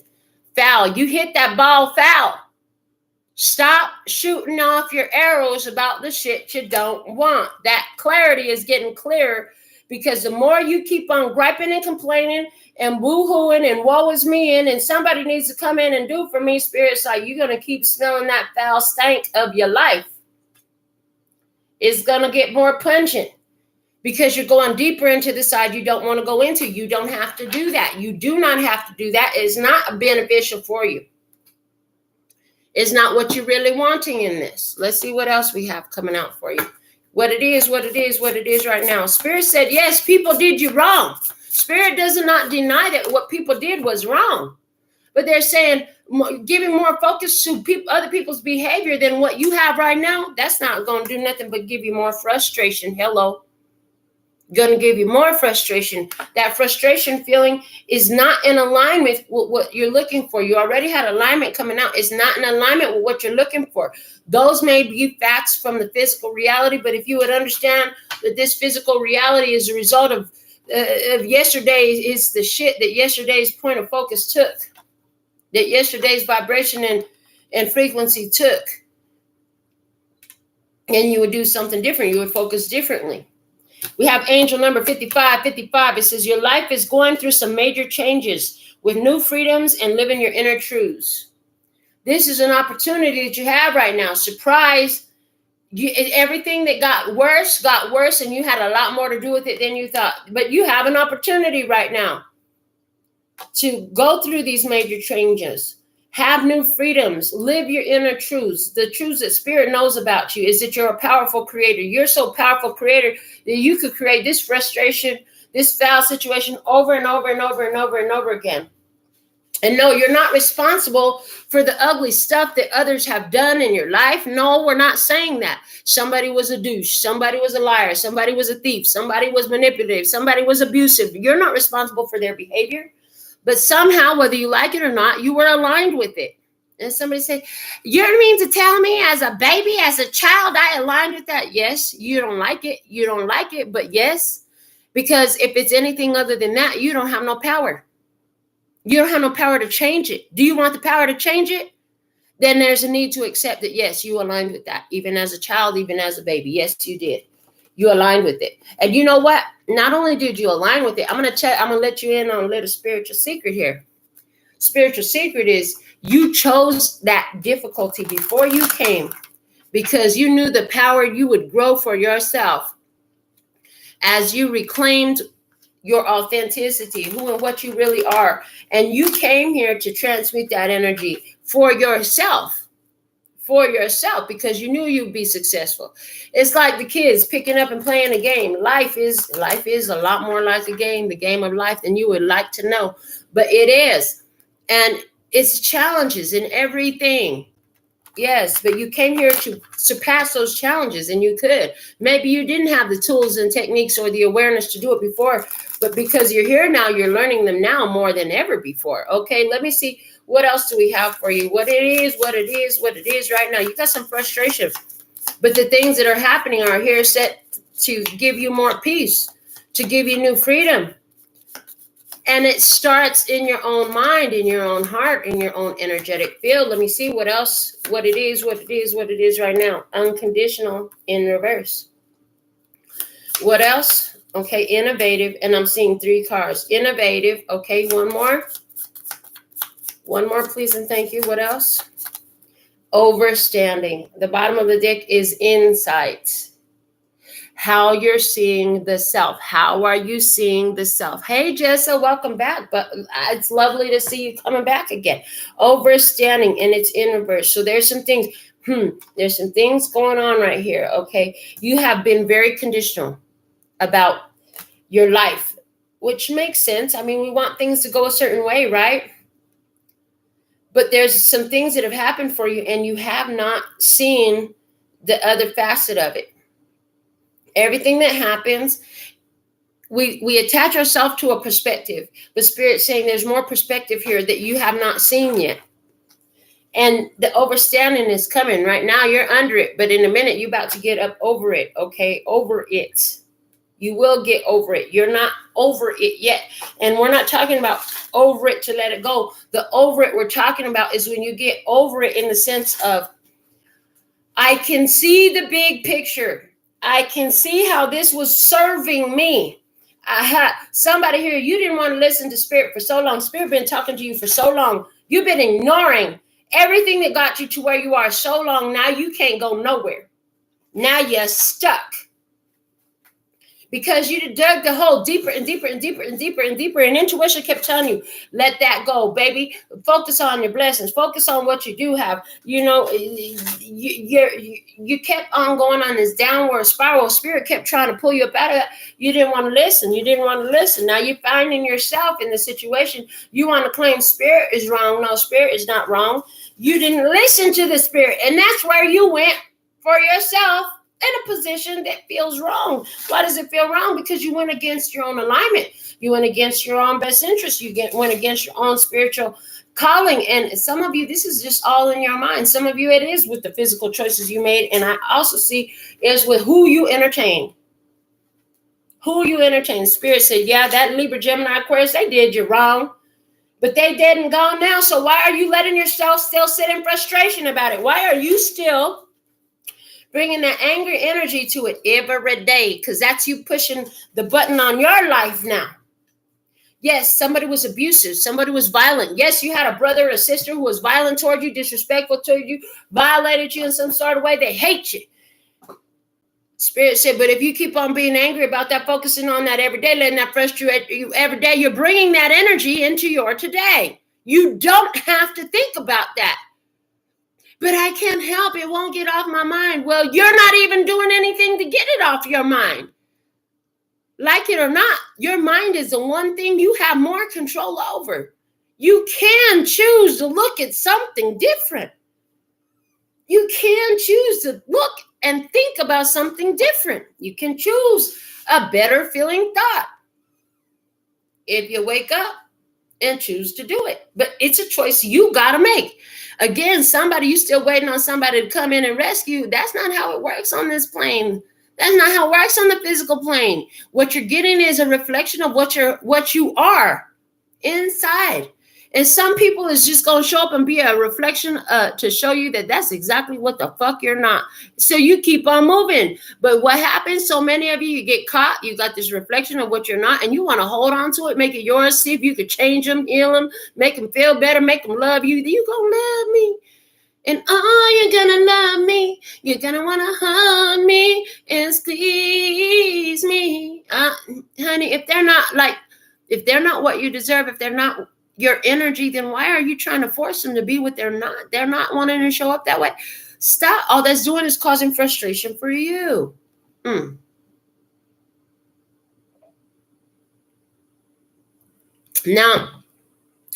foul. You hit that ball foul. Stop shooting off your arrows about the shit you don't want. That clarity is getting clearer, because the more you keep on griping and complaining and woo-hooing and woe is me and somebody needs to come in and do for me, Spirit's like, you're going to keep smelling that foul stank of your life. It's going to get more pungent because you're going deeper into the side you don't want to go into. You don't have to do that. You do not have to do that. It's not beneficial for you. It's not what you're really wanting in this. Let's see what else we have coming out for you. What it is right now. Spirit said, yes, people did you wrong. Spirit does not deny that what people did was wrong. But they're saying, giving more focus to other people's behavior than what you have right now, that's not going to do nothing but give you more frustration. Hello. Going to give you more frustration. That frustration feeling is not in alignment with what you're looking for. You already had alignment coming out. It's not in alignment with what you're looking for. Those may be facts from the physical reality, but if you would understand that this physical reality is a result of yesterday, is the shit that yesterday's point of focus took, that yesterday's vibration and frequency took. and you would do something different. You would focus differently. We have angel number 55. 55, it says your life is going through some major changes with new freedoms and living your inner truths. This is an opportunity that you have right now. Surprise. Everything that got worse, and you had a lot more to do with it than you thought. But you have an opportunity right now to go through these major changes, have new freedoms, live your inner truths. The truths that Spirit knows about you is that you're a powerful creator. You're so powerful creator that you could create this frustration, this foul situation over and over and over and over and over again. And no, you're not responsible for the ugly stuff that others have done in your life. No, we're not saying that. Somebody was a douche. Somebody was a liar. Somebody was a thief. Somebody was manipulative. Somebody was abusive. You're not responsible for their behavior. But somehow, whether you like it or not, you were aligned with it. And somebody said, you mean to tell me as a baby, as a child, I aligned with that? Yes, you don't like it. You don't like it, but yes. Because if it's anything other than that, you don't have no power. You don't have no power to change it. Do you want the power to change it? Then there's a need to accept that, yes, you aligned with that, even as a child, even as a baby. Yes, you did. You aligned with it. And you know what? Not only did you align with it, I'm going to let you in on a little spiritual secret here. Spiritual secret is you chose that difficulty before you came because you knew the power you would grow for yourself as you reclaimed your authenticity, who and what you really are. And you came here to transmute that energy for yourself, because you knew you'd be successful. It's like the kids picking up and playing a game. Life is a lot more like a game, the game of life, than you would like to know. But it is. And it's challenges in everything. Yes, but you came here to surpass those challenges, and you could. Maybe you didn't have the tools and techniques or the awareness to do it before, but because you're here now, you're learning them now more than ever before. Okay, let me see. What else do we have for you? What it is right now. You got some frustration, but the things that are happening are here set to give you more peace, to give you new freedom. And it starts in your own mind, in your own heart, in your own energetic field. Let me see what else, what it is right now. Unconditional in reverse. What else? Okay, innovative. And I'm seeing 3 cards. Innovative. Okay, one more. One more, please, and thank you. What else? Overstanding. The bottom of the deck is insight. How you're seeing the self. How are you seeing the self? Hey, Jessa, welcome back. But it's lovely to see you coming back again. Overstanding, and it's in reverse. So there's some things. There's some things going on right here. Okay, you have been very conditional about your life, which makes sense. I mean, we want things to go a certain way, right? But there's some things that have happened for you, and you have not seen the other facet of it. Everything that happens, we attach ourselves to a perspective, but Spirit's saying there's more perspective here that you have not seen yet. And the overstanding is coming. Right now, you're under it, but in a minute, you're about to get up over it, okay? Over it. You will get over it. You're not over it yet. And we're not talking about over it to let it go. The over it we're talking about is when you get over it in the sense of, I can see the big picture. I can see how this was serving me. I had somebody here, you didn't want to listen to Spirit for so long. Spirit been talking to you for so long. You've been ignoring everything that got you to where you are so long. Now you can't go nowhere. Now you're stuck. Because you dug the hole deeper and deeper and deeper and deeper and deeper. And intuition kept telling you, let that go, baby. Focus on your blessings. Focus on what you do have. You know, you kept on going on this downward spiral. Spirit kept trying to pull you up out of that. You didn't want to listen. Now you're finding yourself in the situation. You want to claim Spirit is wrong. No, Spirit is not wrong. You didn't listen to the Spirit. And that's where you went for yourself. In a position that feels wrong. Why does it feel wrong? Because you went against your own alignment. You went against your own best interest. Went against your own spiritual calling. And some of you, this is just all in your mind. Some of you, it is with the physical choices you made. And I also see is with who you entertain. Who you entertain. Spirit said, yeah, that Libra, Gemini, Aquarius, they did you wrong. But they dead and gone now. So why are you letting yourself still sit in frustration about it? Why are you still bringing that angry energy to it every day, because that's you pushing the button on your life now. Yes, somebody was abusive. Somebody was violent. Yes, you had a brother or a sister who was violent toward you, disrespectful toward you, violated you in some sort of way. They hate you. Spirit said, but if you keep on being angry about that, focusing on that every day, letting that frustrate you every day, you're bringing that energy into your today. You don't have to think about that. But I can't help it. Won't get off my mind. Well, you're not even doing anything to get it off your mind. Like it or not, your mind is the one thing you have more control over. You can choose to look at something different. You can choose to look and think about something different. You can choose a better feeling thought if you wake up and choose to do it. But it's a choice you got to make. Again, you still waiting on somebody to come in and rescue. That's not how it works on this plane. That's not how it works on the physical plane. What you're getting is a reflection of what you are inside. And some people is just going to show up and be a reflection to show you that that's exactly what the fuck you're not. So you keep on moving. But what happens, so many of you get caught. You got this reflection of what you're not, and you want to hold on to it, make it yours, see if you could change them, heal them, make them feel better, make them love you. You going to love me. And you're going to love me. You're going to want to hug me and squeeze me. Honey, if they're not what you deserve, if they're not your energy, then why are you trying to force them to be what they're not? They're not wanting to show up that way. Stop. All that's doing is causing frustration for you. Now,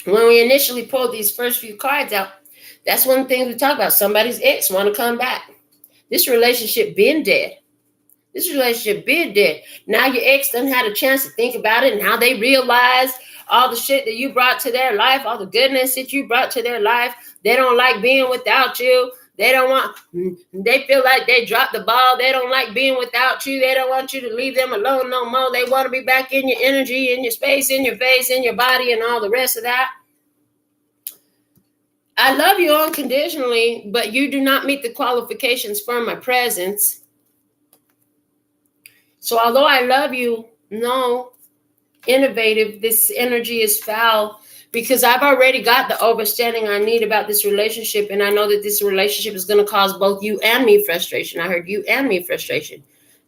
when we initially pulled these first few cards out, that's one thing we talk about. Somebody's ex want to come back. This relationship been dead. Now your ex done had a chance to think about it, and now they realize all the shit that you brought to their life, all the goodness that you brought to their life. They don't like being without you. They feel like they dropped the ball. They don't like being without you. They don't want you to leave them alone no more. They want to be back in your energy, in your space, in your face, in your body, and all the rest of that. I love you unconditionally, but you do not meet the qualifications for my presence. So although I love you, no, innovative, this energy is foul, because I've already got the understanding I need about this relationship, and I know that this relationship is going to cause both you and me frustration. I heard you and me frustration.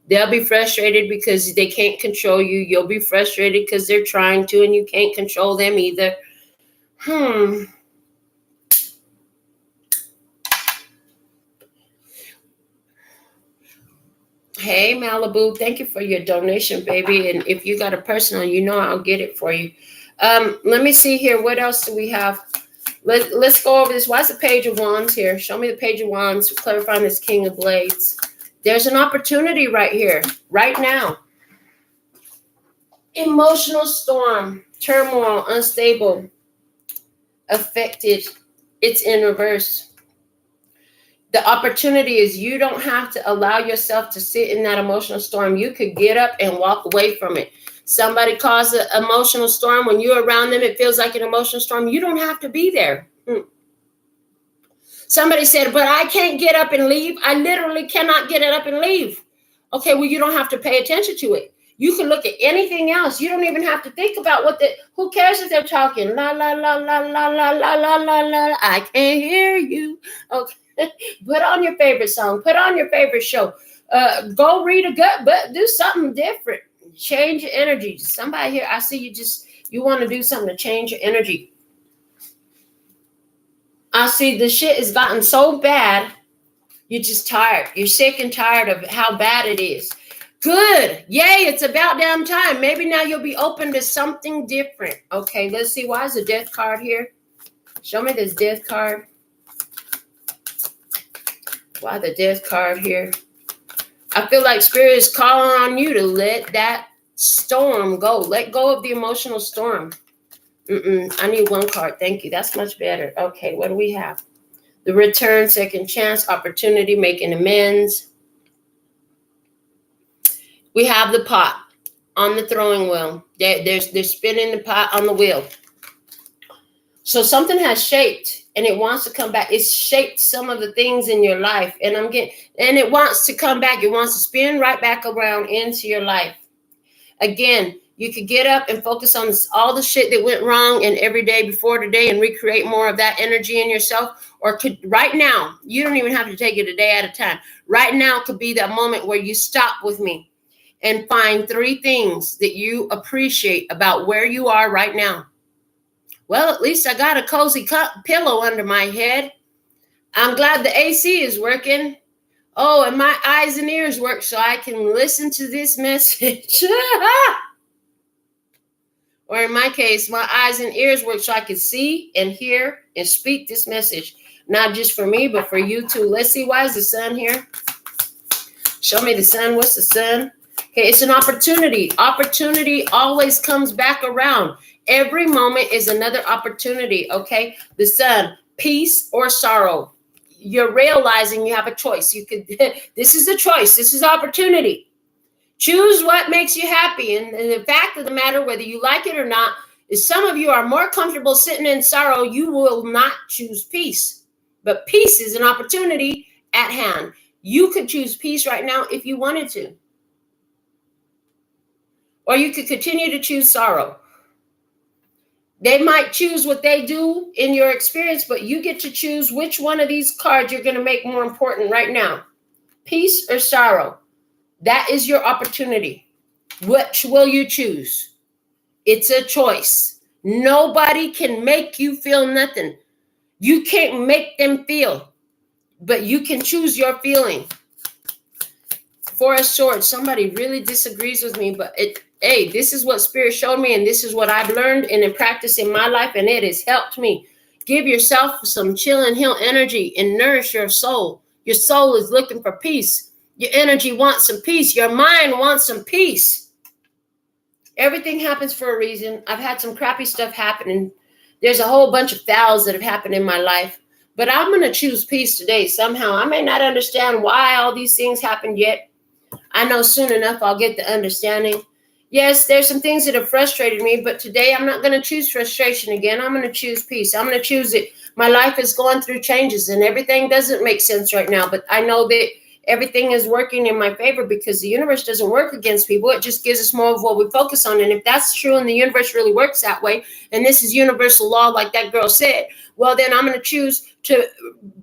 They'll be frustrated because they can't control you. You'll be frustrated because they're trying to, and you can't control them either. Hey, Malibu, thank you for your donation, baby. And if you got a personal, I'll get it for you. Let me see here. What else do we have? Let's go over this. Why's the Page of Wands here? Show me the Page of Wands, clarifying this King of Blades. There's an opportunity right here, right now. Emotional storm, turmoil, unstable, affected. It's in reverse. The opportunity is you don't have to allow yourself to sit in that emotional storm. You could get up and walk away from it. Somebody caused an emotional storm. When you're around them, it feels like an emotional storm. You don't have to be there. Somebody said, but I can't get up and leave. I literally cannot get it up and leave. Okay, well, you don't have to pay attention to it. You can look at anything else. You don't even have to think about who cares if they're talking? La, la, la, la, la, la, la, la, la, la. I can't hear you. Okay. Put on your favorite song. Put on your favorite show. Go read a gut, but do something different. Change your energy. Somebody here, I see you want to do something to change your energy. I see the shit has gotten so bad. You're just tired. You're sick and tired of how bad it is. Good. Yay, it's about damn time. Maybe now you'll be open to something different. Okay, let's see. Why is the Death card here? Show me this Death card. Why the Death card here? I feel like Spirit is calling on you to let that storm go. Let go of the emotional storm. I need one card. Thank you. That's much better. Okay, what do we have? The Return, second chance, opportunity, making amends. We have the pot on the throwing wheel. They're spinning the pot on the wheel. So something has shaped and it wants to come back. It's shaped some of the things in your life. And it wants to come back. It wants to spin right back around into your life. Again, you could get up and focus on all the shit that went wrong and every day before today and recreate more of that energy in yourself. Or could right now, you don't even have to take it a day at a time. Right now could be that moment where you stop with me and find 3 things that you appreciate about where you are right now. Well, at least I got a cozy pillow under my head. I'm glad the AC is working. Oh, and my eyes and ears work so I can listen to this message. Or in my case, my eyes and ears work so I can see and hear and speak this message. Not just for me, but for you too. Let's see, why is the sun here? Show me the sun. What's the sun? Okay, it's an opportunity. Opportunity always comes back around. Every moment is another opportunity, okay? The sun, peace or sorrow. You're realizing you have a choice. You could. This is a choice. This is opportunity. Choose what makes you happy. And the fact of the matter, whether you like it or not, is some of you are more comfortable sitting in sorrow. You will not choose peace. But peace is an opportunity at hand. You could choose peace right now if you wanted to. Or you could continue to choose sorrow. They might choose what they do in your experience, but you get to choose which one of these cards you're going to make more important right now. Peace or sorrow. That is your opportunity. Which will you choose? It's a choice. Nobody can make you feel nothing. You can't make them feel, but you can choose your feeling. 4 of Swords. Somebody really disagrees with me, but hey, this is what Spirit showed me, and this is what I've learned and in practice in my life, and it has helped me. Give yourself some chill and heal energy and nourish your soul. Your soul is looking for peace. Your energy wants some peace. Your mind wants some peace. Everything happens for a reason. I've had some crappy stuff happening. There's a whole bunch of fouls that have happened in my life, but I'm going to choose peace today somehow. I may not understand why all these things happened yet. I know soon enough I'll get the understanding. Yes, there's some things that have frustrated me, but today I'm not going to choose frustration again. I'm going to choose peace. I'm going to choose it. My life is going through changes and everything doesn't make sense right now, but I know that everything is working in my favor because the universe doesn't work against people. It just gives us more of what we focus on. And if that's true and the universe really works that way, and this is universal law like that girl said, well, then I'm going to choose to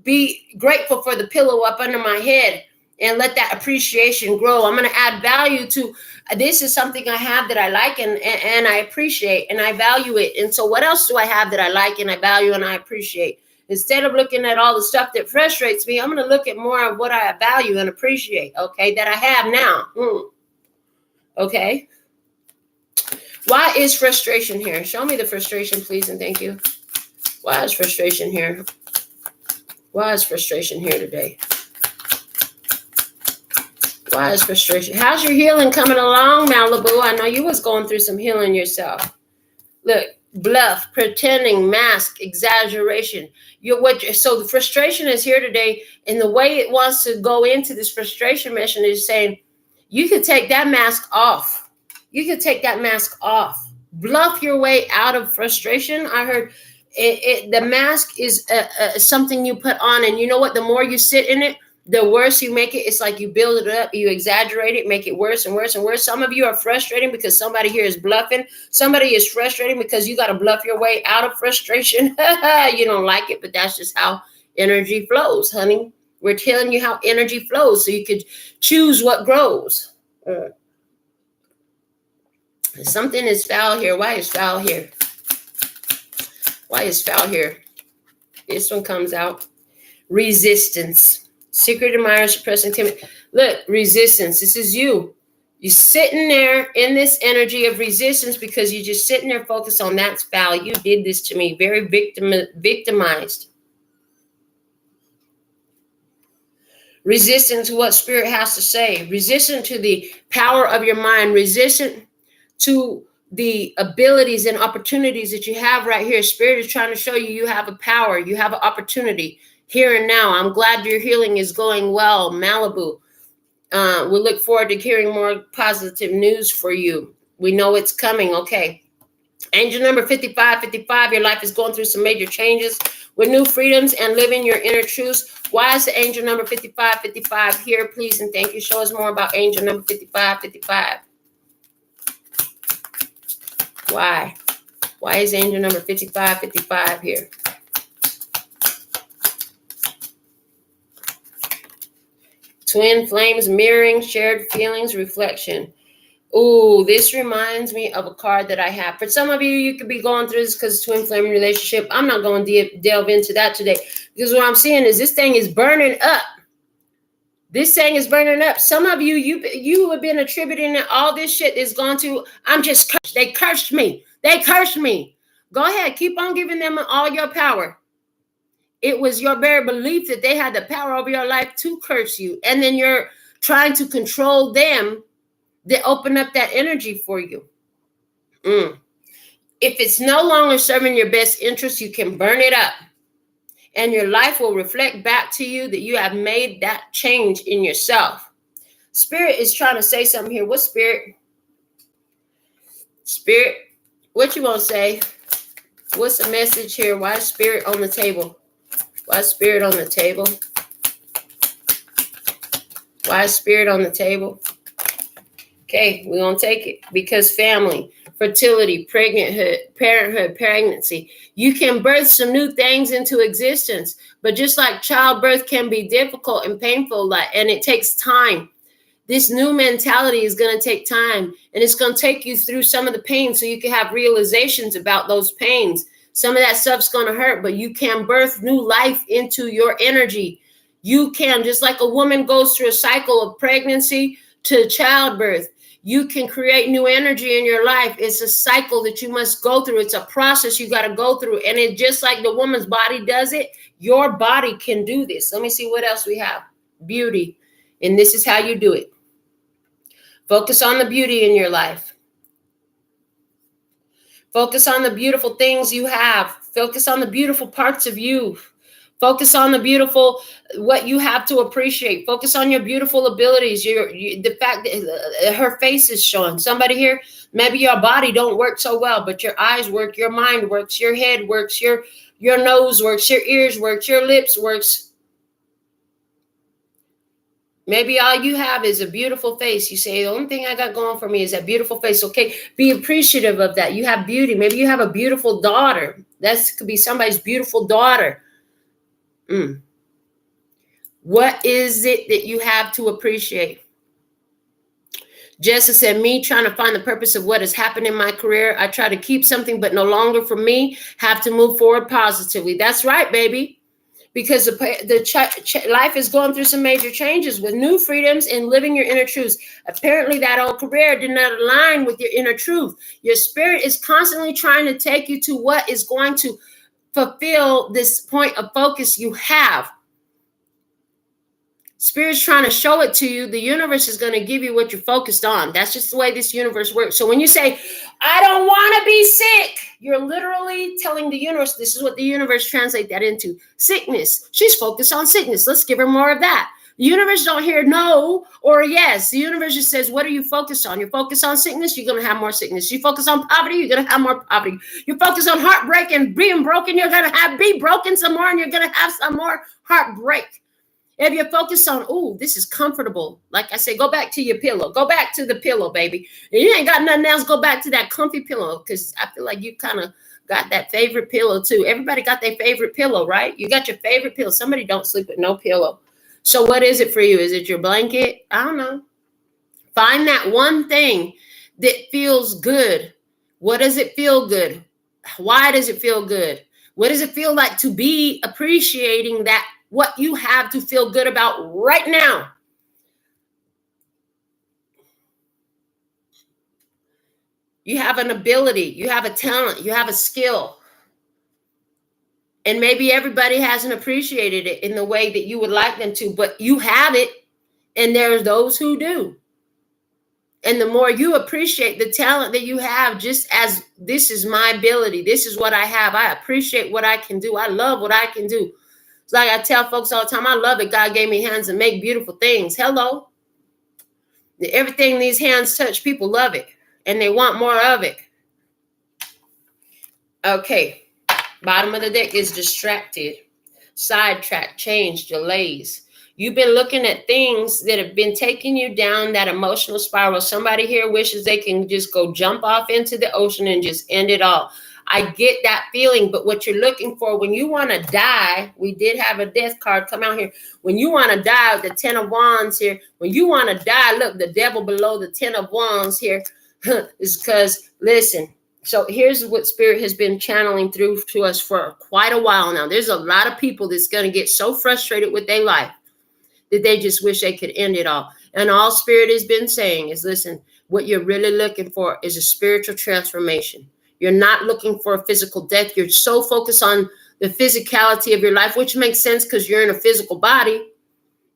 be grateful for the pillow up under my head and let that appreciation grow. I'm going to add value to this is something I have that I like and I appreciate and I value it. And so what else do I have that I like and I value and I appreciate? Instead of looking at all the stuff that frustrates me, I'm going to look at more of what I value and appreciate, okay, that I have now. Okay. Why is frustration here? Show me the frustration, please, and thank you. Why is frustration here? Why is frustration here today? Why is frustration? How's your healing coming along, Malibu? I know you was going through some healing yourself. Look, bluff, pretending, mask, exaggeration. So the frustration is here today, and the way it wants to go into this frustration mission is saying, you could take that mask off. You could take that mask off. Bluff your way out of frustration. I heard the mask is something you put on, and you know what? The more you sit in it, the worse you make it. It's like you build it up, you exaggerate it, make it worse and worse and worse. Some of you are frustrating because somebody here is bluffing. Somebody is frustrating because you got to bluff your way out of frustration. You don't like it, but that's just how energy flows, honey. We're telling you how energy flows so you could choose what grows. Something is foul here. Why is foul here? Why is foul here? This one comes out. Resistance. Secret admirer, suppressing timid. Look, resistance. This is you. You're sitting there in this energy of resistance because you're just sitting there focused on that's foul. You did this to me. Very victimized. Resistant to what spirit has to say. Resistant to the power of your mind. Resistant to the abilities and opportunities that you have right here. Spirit is trying to show you you have a power. You have an opportunity. Here and now. I'm glad your healing is going well, Malibu. We look forward to hearing more positive news for you. We know it's coming, okay? Angel number 5555, your life is going through some major changes with new freedoms and living your inner truths. Why is the angel number 5555 here? Please and thank you. Show us more about angel number 5555. Why? Why is angel number 5555 here? Twin flames, mirroring, shared feelings, reflection. Ooh, this reminds me of a card that I have. For some of you, you could be going through this because twin flame relationship. I'm not going to delve into that today because what I'm seeing is this thing is burning up. This thing is burning up. Some of you, you have been attributing that all this shit is going to, I'm just cursed. They cursed me. They cursed me. Go ahead. Keep on giving them all your power. It was your very belief that they had the power over your life to curse you. And then you're trying to control them. They open up that energy for you. If it's no longer serving your best interest, you can burn it up. And your life will reflect back to you that you have made that change in yourself. Spirit is trying to say something here. What spirit? Spirit, what you want to say? What's the message here? Why is spirit on the table? Why is spirit on the table? Why is spirit on the table? Okay, we're going to take it because family, fertility, parenthood, pregnancy. You can birth some new things into existence, but just like childbirth can be difficult and painful, and it takes time. This new mentality is going to take time, and it's going to take you through some of the pain so you can have realizations about those pains. Some of that stuff's going to hurt, but you can birth new life into your energy. You can, just like a woman goes through a cycle of pregnancy to childbirth, you can create new energy in your life. It's a cycle that you must go through. It's a process you got to go through. And it just like the woman's body does it, your body can do this. Let me see what else we have. Beauty. And this is how you do it. Focus on the beauty in your life. Focus on the beautiful things you have. Focus on the beautiful parts of you. Focus on the beautiful, what you have to appreciate. Focus on your beautiful abilities. The fact that her face is showing. Somebody here, maybe your body don't work so well, but your eyes work, your mind works, your head works, your nose works, your ears works, your lips works. Maybe all you have is a beautiful face. You say, the only thing I got going for me is that beautiful face. Okay, be appreciative of that. You have beauty. Maybe you have a beautiful daughter. That could be somebody's beautiful daughter. What is it that you have to appreciate? Jessica said, me trying to find the purpose of what has happened in my career. I try to keep something, but no longer for me. Have to move forward positively. That's right, baby. Because life is going through some major changes with new freedoms and living your inner truths. Apparently, that old career did not align with your inner truth. Your spirit is constantly trying to take you to what is going to fulfill this point of focus you have. Spirit's trying to show it to you. The universe is going to give you what you're focused on. That's just the way this universe works. So when you say, I don't want to be sick, you're literally telling the universe, this is what the universe translates that into. Sickness. She's focused on sickness. Let's give her more of that. The universe don't hear no or yes. The universe just says, what are you focused on? You're focused on sickness, you're going to have more sickness. You focus on poverty, you're going to have more poverty. You focus on heartbreak and being broken, you're going to be broken some more, and you're going to have some more heartbreak. If you're focused on, oh, this is comfortable. Like I say, go back to your pillow. Go back to the pillow, baby. And you ain't got nothing else, go back to that comfy pillow, because I feel like you kind of got that favorite pillow too. Everybody got their favorite pillow, right? You got your favorite pillow. Somebody don't sleep with no pillow. So what is it for you? Is it your blanket? I don't know. Find that one thing that feels good. What does it feel good? Why does it feel good? What does it feel like to be appreciating that? What you have to feel good about right now. You have an ability, you have a talent, you have a skill. And maybe everybody hasn't appreciated it in the way that you would like them to, but you have it, and there's those who do. And the more you appreciate the talent that you have, just as this is my ability, this is what I have, I appreciate what I can do, I love what I can do. It's like I tell folks all the time, I love that God gave me hands to make beautiful things. Hello. Everything these hands touch, people love it. And they want more of it. Okay. Bottom of the deck is distracted, sidetracked, change, delays. You've been looking at things that have been taking you down that emotional spiral. Somebody here wishes they can just go jump off into the ocean and just end it all. I get that feeling, but what you're looking for when you want to die, we did have a death card come out here. When you want to die, the 10 of Wands here, when you want to die, look, the devil below the 10 of Wands here is because, listen, so here's what Spirit has been channeling through to us for quite a while now. There's a lot of people that's going to get so frustrated with their life that they just wish they could end it all. And all Spirit has been saying is, listen, what you're really looking for is a spiritual transformation. You're not looking for a physical death. You're so focused on the physicality of your life, which makes sense because you're in a physical body,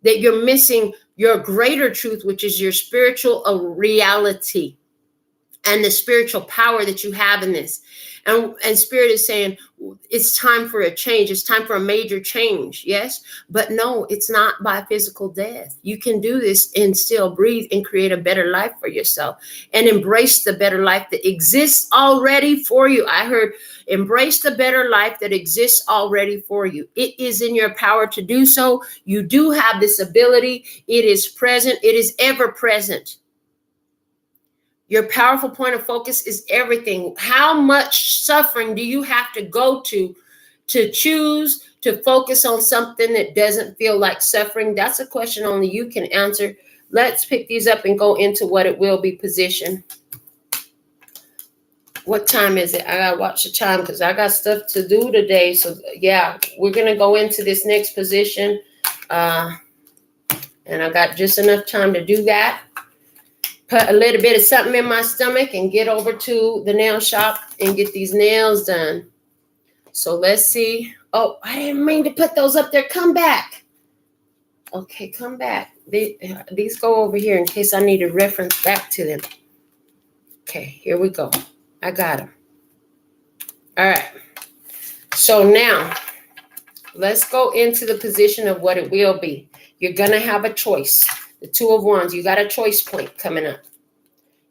that you're missing your greater truth, which is your spiritual reality and the spiritual power that you have in this. And Spirit is saying, it's time for a change. It's time for a major change. Yes. But no, it's not by physical death. You can do this and still breathe and create a better life for yourself and embrace the better life that exists already for you. I heard embrace the better life that exists already for you. It is in your power to do so. You do have this ability. It is present. It is ever present. Your powerful point of focus is everything. How much suffering do you have to go to choose to focus on something that doesn't feel like suffering? That's a question only you can answer. Let's pick these up and go into what it will be position. What time is it? I got to watch the time because I got stuff to do today. So, yeah, we're going to go into this next position. And I got just enough time to do that. Put a little bit of something in my stomach and get over to the nail shop and get these nails done. So let's see. Oh, I didn't mean to put those up there. Come back. Okay, come back. These go over here in case I need to reference back to them. Okay, here we go. I got them. All right. So now let's go into the position of what it will be. You're going to have a choice. The 2 of Wands, you got a choice point coming up.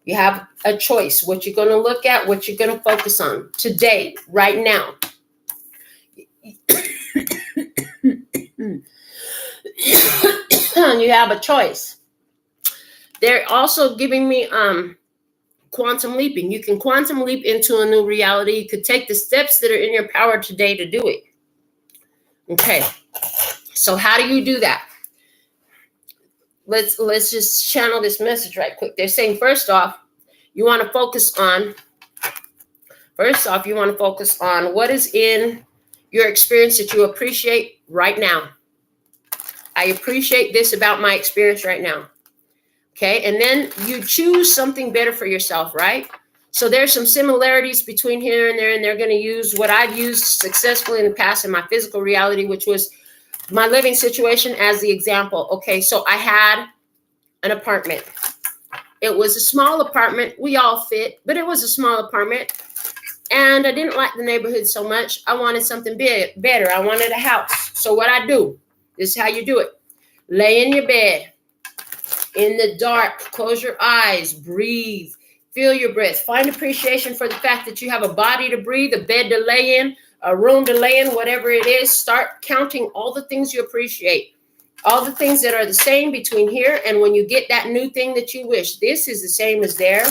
You have a choice, what you're going to look at, what you're going to focus on today, right now. You have a choice. They're also giving me quantum leaping. You can quantum leap into a new reality. You could take the steps that are in your power today to do it. Okay. So how do you do that? Let's just channel this message right quick. They're saying, first off, you want to focus on what is in your experience that you appreciate right now. I appreciate this about my experience right now. Okay. And then you choose something better for yourself, right? So there's some similarities between here and there, and they're going to use what I've used successfully in the past in my physical reality, which was my living situation as the example. Okay, so I had an apartment. It was a small apartment. We all fit, but it was a small apartment. And I didn't like the neighborhood so much. I wanted something better. I wanted a house. So what I do, this is how you do it. Lay in your bed, in the dark, close your eyes, breathe, feel your breath. Find appreciation for the fact that you have a body to breathe, a bed to lay in, a room to lay in, whatever it is. Start counting all the things you appreciate, all the things that are the same between here and when you get that new thing that you wish. This is the same as there.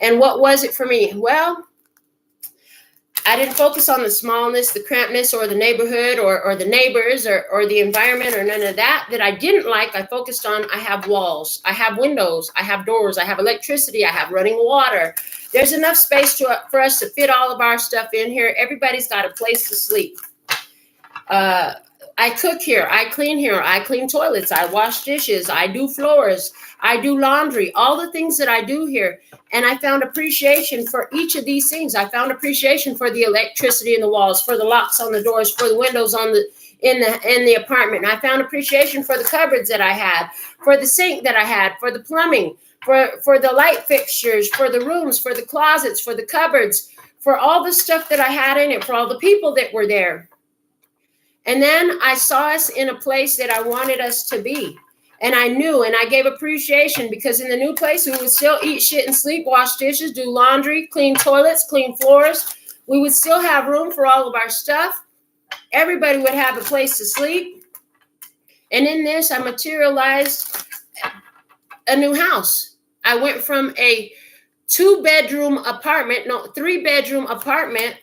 And what was it for me? Well, I didn't focus on the smallness, the crampedness, or the neighborhood, or the neighbors, or the environment, or none of that I didn't like. I focused on, I have walls, I have windows, I have doors, I have electricity, I have running water. There's enough space for us to fit all of our stuff in here. Everybody's got a place to sleep. I cook here, I clean here, I clean toilets, I wash dishes, I do floors, I do laundry, all the things that I do here. And I found appreciation for each of these things. I found appreciation for the electricity in the walls, for the locks on the doors, for the windows in the apartment. And I found appreciation for the cupboards that I had, for the sink that I had, for the plumbing, for the light fixtures, for the rooms, for the closets, for the cupboards, for all the stuff that I had in it, for all the people that were there. And then I saw us in a place that I wanted us to be. And I knew, and I gave appreciation, because in the new place, we would still eat shit and sleep, wash dishes, do laundry, clean toilets, clean floors, We would still have room for all of our stuff. Everybody would have a place to sleep. And in this, I materialized a new house. I went from a 2-bedroom apartment, 3-bedroom apartment,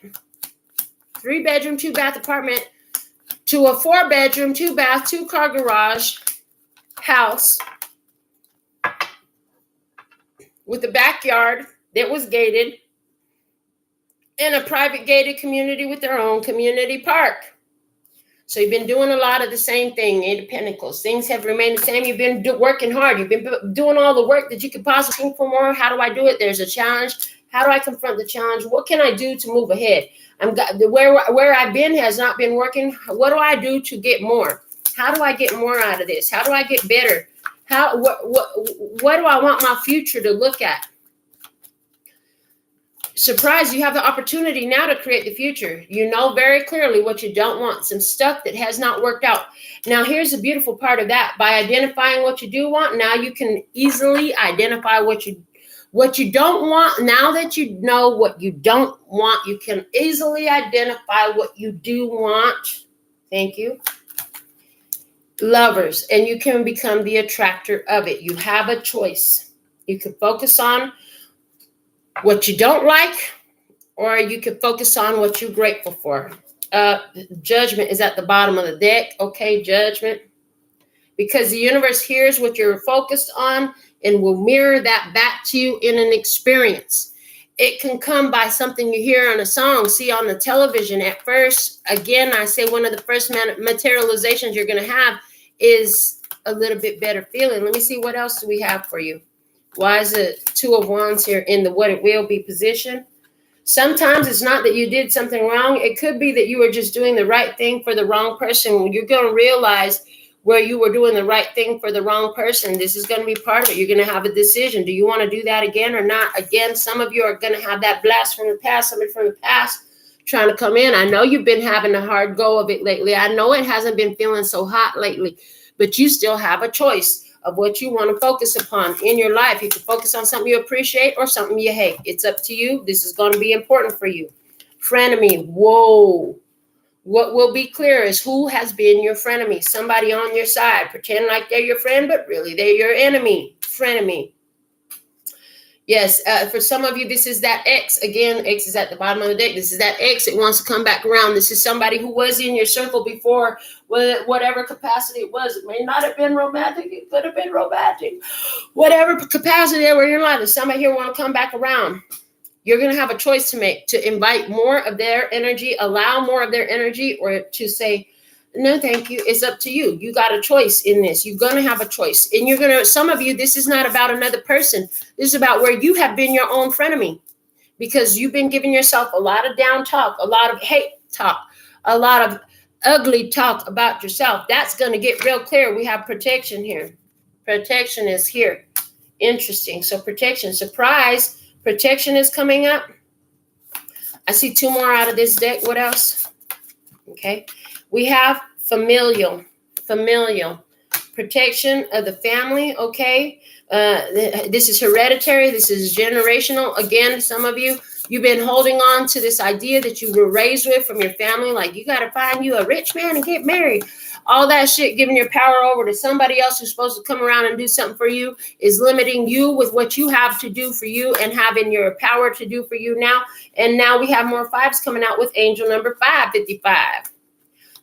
3-bedroom, 2-bath apartment, to a 4-bedroom, 2-bath, 2-car garage house with a backyard that was gated and a private gated community with their own community park. So you've been doing a lot of the same thing, Eight of Pentacles. Things have remained the same. You've been working hard. You've been doing all the work that you could possibly think for more. How do I do it? There's a challenge. How do I confront the challenge? What can I do to move ahead? Where I've been has not been working. What do I do to get more? How do I get more out of this? How do I get better? What do I want my future to look at? Surprise, you have the opportunity now to create the future. You know very clearly what you don't want, some stuff that has not worked out. Now, here's the beautiful part of that. By identifying what you do want, now you can easily identify what you don't want. Now that you know what you don't want, you can easily identify what you do want. Thank you. Lovers, and you can become the attractor of it. You have a choice. You can focus on what you don't like, or you can focus on what you're grateful for. Judgment is at the bottom of the deck. Okay, Judgment. Because the universe hears what you're focused on and will mirror that back to you in an experience. It can come by something you hear on a song, see on the television at first. Again, I say one of the first materializations you're going to have is a little bit better feeling. Let me see, what else do we have for you? Why is it 2 of Wands here in the what it will be position? Sometimes it's not that you did something wrong. It could be that you were just doing the right thing for the wrong person. You're going to realize where you were doing the right thing for the wrong person. This is going to be part of it. You're going to have a decision. Do you want to do that again or not? Again, some of you are going to have that blast from the past, somebody from the past trying to come in. I know you've been having a hard go of it lately. I know it hasn't been feeling so hot lately, but you still have a choice of what you want to focus upon in your life. You can focus on something you appreciate or something you hate. It's up to you. This is going to be important for you. Frenemy. Whoa. What will be clear is who has been your frenemy. Somebody on your side. Pretend like they're your friend, but really they're your enemy. Frenemy. Yes, for some of you, this is that ex. Again, ex is at the bottom of the deck. This is that ex that wants to come back around. This is somebody who was in your circle before, whatever capacity it was. It may not have been romantic. It could have been romantic. Whatever capacity they were in your life, there's somebody here want to come back around. You're going to have a choice to make, to invite more of their energy, allow more of their energy, or to say, no, thank you. It's up to you. You got a choice in this. You're going to have a choice. And you're going to, some of you, this is not about another person. This is about where you have been your own frenemy, because you've been giving yourself a lot of down talk, a lot of hate talk, a lot of ugly talk about yourself. That's going to get real clear. We have protection here. Protection is here. Interesting. So protection, surprise, protection is coming up. I see 2 more out of this deck. What else? Okay. We have familial, protection of the family, okay? This is hereditary. This is generational. Again, some of you, you've been holding on to this idea that you were raised with from your family, like you got to find you a rich man and get married. All that shit, giving your power over to somebody else who's supposed to come around and do something for you, is limiting you with what you have to do for you and having your power to do for you now. And now we have more 5s coming out with angel number 555.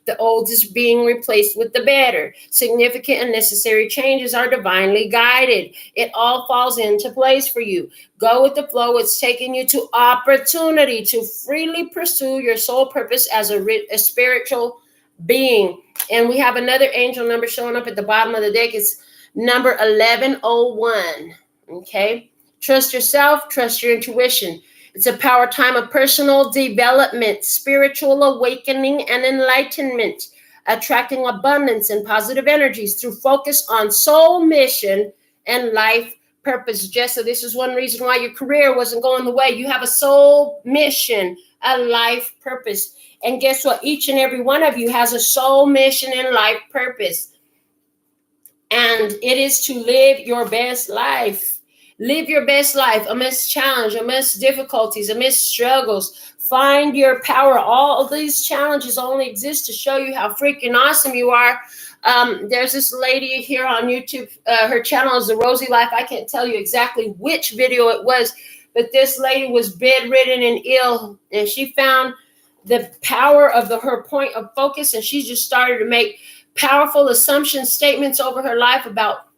The old is being replaced with the better. Significant and necessary changes are divinely guided. It all falls into place for you. Go with the flow. It's taking you to opportunity to freely pursue your soul purpose as a spiritual being. And we have another angel number showing up at the bottom of the deck. It's number 1101. Okay. Trust yourself. Trust your intuition. It's a power time of personal development, spiritual awakening, and enlightenment, attracting abundance and positive energies through focus on soul mission and life purpose. Jessa, this is one reason why your career wasn't going the way. You have a soul mission, a life purpose. And guess what? Each and every one of you has a soul mission and life purpose. And it is to live your best life. Live your best life amidst challenge, amidst difficulties, amidst struggles. Find your power. All of these challenges only exist to show you how freaking awesome you are. There's this lady here on YouTube. Her channel is The Rosy Life. I can't tell you exactly which video it was, but this lady was bedridden and ill, and she found the power of her point of focus, and she just started to make powerful assumption statements over her life about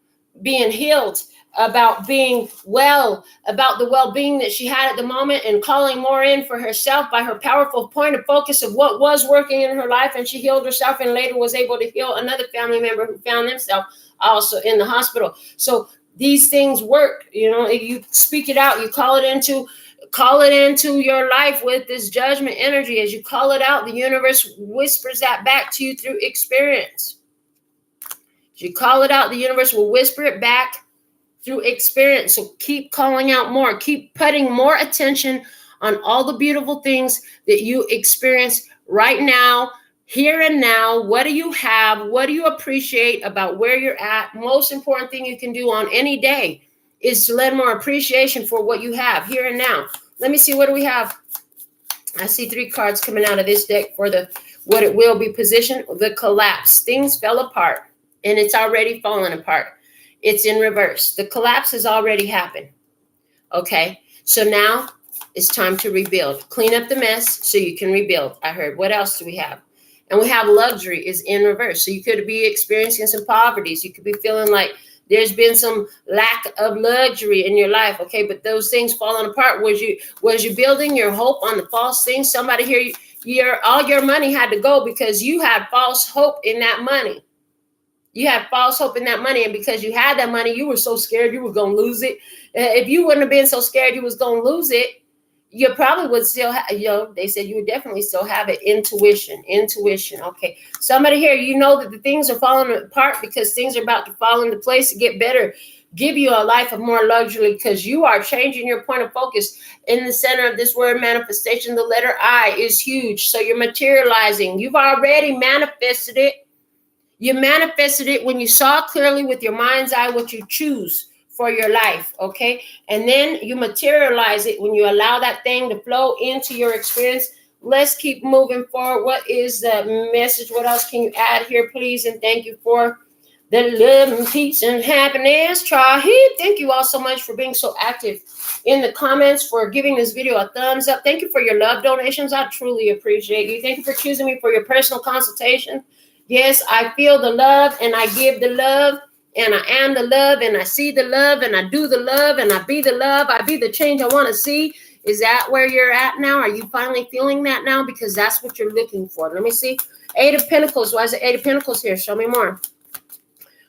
being healed, about being well, about the well-being that she had at the moment, and calling more in for herself by her powerful point of focus of what was working in her life. And she healed herself, and later was able to heal another family member who found themselves also in the hospital. So these things work. You know, if you speak it out, you call it into your life with this judgment energy. As you call it out, the universe whispers that back to you through experience. As you call it out, the universe will whisper it back through experience. So keep calling out more. Keep putting more attention on all the beautiful things that you experience right now, here and now. What do you have? What do you appreciate about where you're at? Most important thing you can do on any day is to lend more appreciation for what you have here and now. Let me see, what do we have? I see 3 cards coming out of this deck for what it will be positioned. The collapse. Things fell apart, and it's already fallen apart. It's in reverse. The collapse has already happened. Okay, so now it's time to rebuild. Clean up the mess so you can rebuild. I heard. What else do we have? And we have luxury is in reverse. So you could be experiencing some poverty. So you could be feeling like there's been some lack of luxury in your life. Okay, but those things falling apart. Was you building your hope on the false things? Somebody here, all your money had to go because you had false hope in that money. You had false hope in that money, and because you had that money, you were so scared you were going to lose it. If you wouldn't have been so scared you was going to lose it, you probably would still have, they said you would definitely still have it. Intuition. Okay. Somebody here, you know that the things are falling apart because things are about to fall into place to get better. Give you a life of more luxury because you are changing your point of focus. In the center of this word manifestation, the letter I is huge. So you're materializing. You've already manifested it. You manifested it when you saw clearly with your mind's eye what you choose for your life, okay? And then you materialize it when you allow that thing to flow into your experience. Let's keep moving forward. What is the message? What else can you add here, please? And thank you for the love and peace and happiness. Thank you all so much for being so active in the comments, for giving this video a thumbs up. Thank you for your love donations. I truly appreciate you. Thank you for choosing me for your personal consultation. Yes, I feel the love and I give the love and I am the love and I see the love and I do the love and I be the love. I be the change I want to see. Is that where you're at now? Are you finally feeling that now? Because that's what you're looking for. Let me see. 8 of Pentacles. Why is the 8 of Pentacles here? Show me more.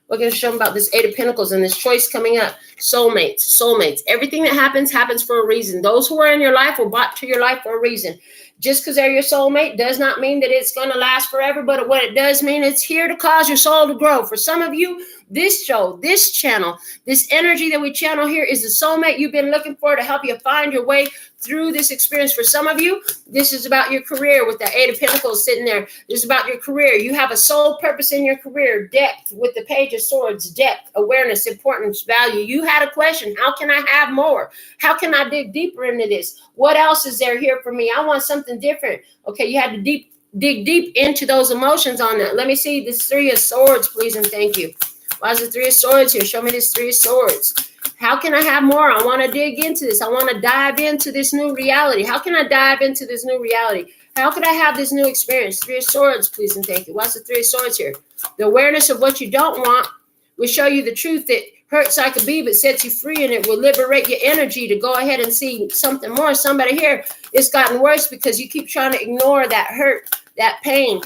We're going to show them about this 8 of Pentacles and this choice coming up. Soulmates. Everything that happens for a reason. Those who are in your life were brought to your life for a reason. Just because they're your soulmate does not mean that it's going to last forever, but what it does mean, it's here to cause your soul to grow. For some of you, this show, this channel, this energy that we channel here is the soulmate you've been looking for to help you find your way through this experience. For some of you, this is about your career with the 8 of Pentacles sitting there. This is about your career. You have a soul purpose in your career. Depth with the Page of Swords. Depth, awareness, importance, value. You had a question. How can I have more? How can I dig deeper into this? What else is there here for me? I want something different. Okay, you had to dig deep into those emotions on that. Let me see this 3 of Swords, please, and thank you. Why is the 3 of Swords here? Show me this 3 of Swords. How can I have more? I want to dig into this. I want to dive into this new reality. How can I dive into this new reality? How could I have this new experience? 3 of Swords, please, and thank you. What's the 3 of Swords here? The awareness of what you don't want will show you the truth that hurts like a bee, but sets you free, and it will liberate your energy to go ahead and see something more. Somebody here, it's gotten worse because you keep trying to ignore that hurt, that pain.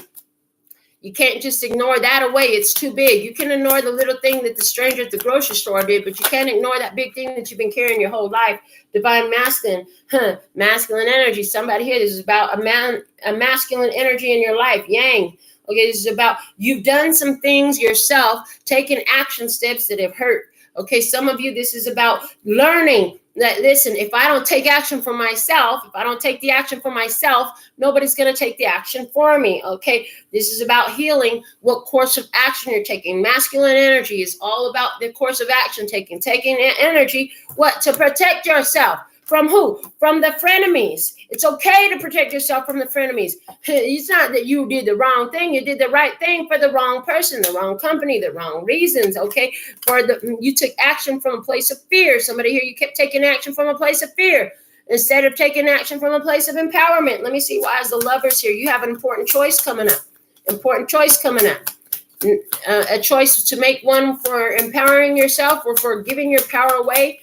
You can't just ignore that away. It's too big. You can ignore the little thing that the stranger at the grocery store did, but you can't ignore that big thing that you've been carrying your whole life. Divine masculine, masculine energy. Somebody here, this is about a masculine energy in your life. Yang. Okay, this is about you've done some things yourself, taking action steps that have hurt. Okay, some of you, this is about learning that, listen, if I don't take action for myself, if I don't take the action for myself, nobody's going to take the action for me. Okay, this is about healing what course of action you're taking. Masculine energy is all about the course of action taking energy, what? To protect yourself. From who? From the frenemies. It's okay to protect yourself from the frenemies. It's not that you did the wrong thing. You did the right thing for the wrong person, the wrong company, the wrong reasons, okay? You took action from a place of fear. Somebody here, you kept taking action from a place of fear instead of taking action from a place of empowerment. Let me see, why is the Lovers here? You have an important choice coming up. Important choice coming up. A choice to make, one for empowering yourself or for giving your power away,